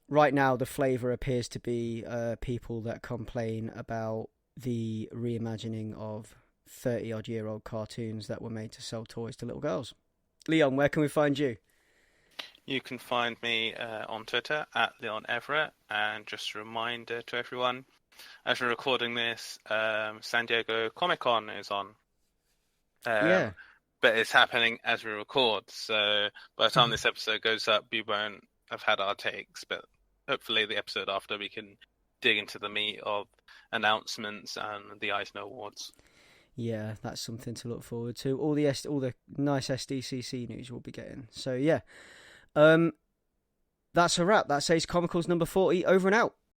Right now, the flavour appears to be people that complain about the reimagining of 30-odd-year-old cartoons that were made to sell toys to little girls. Leon, where can we find you? You can find me on Twitter at Leon Everett, and just a reminder to everyone, as we're recording this, San Diego Comic-Con is on. Yeah. But it's happening as we record, so by the time this episode goes up, we won't have had our takes, but hopefully the episode after we can dig into the meat of announcements and the Eisner Awards. Yeah, that's something to look forward to. All the nice SDCC news we'll be getting. So yeah, that's a wrap. That's Ace Comicals number 40. Over and out.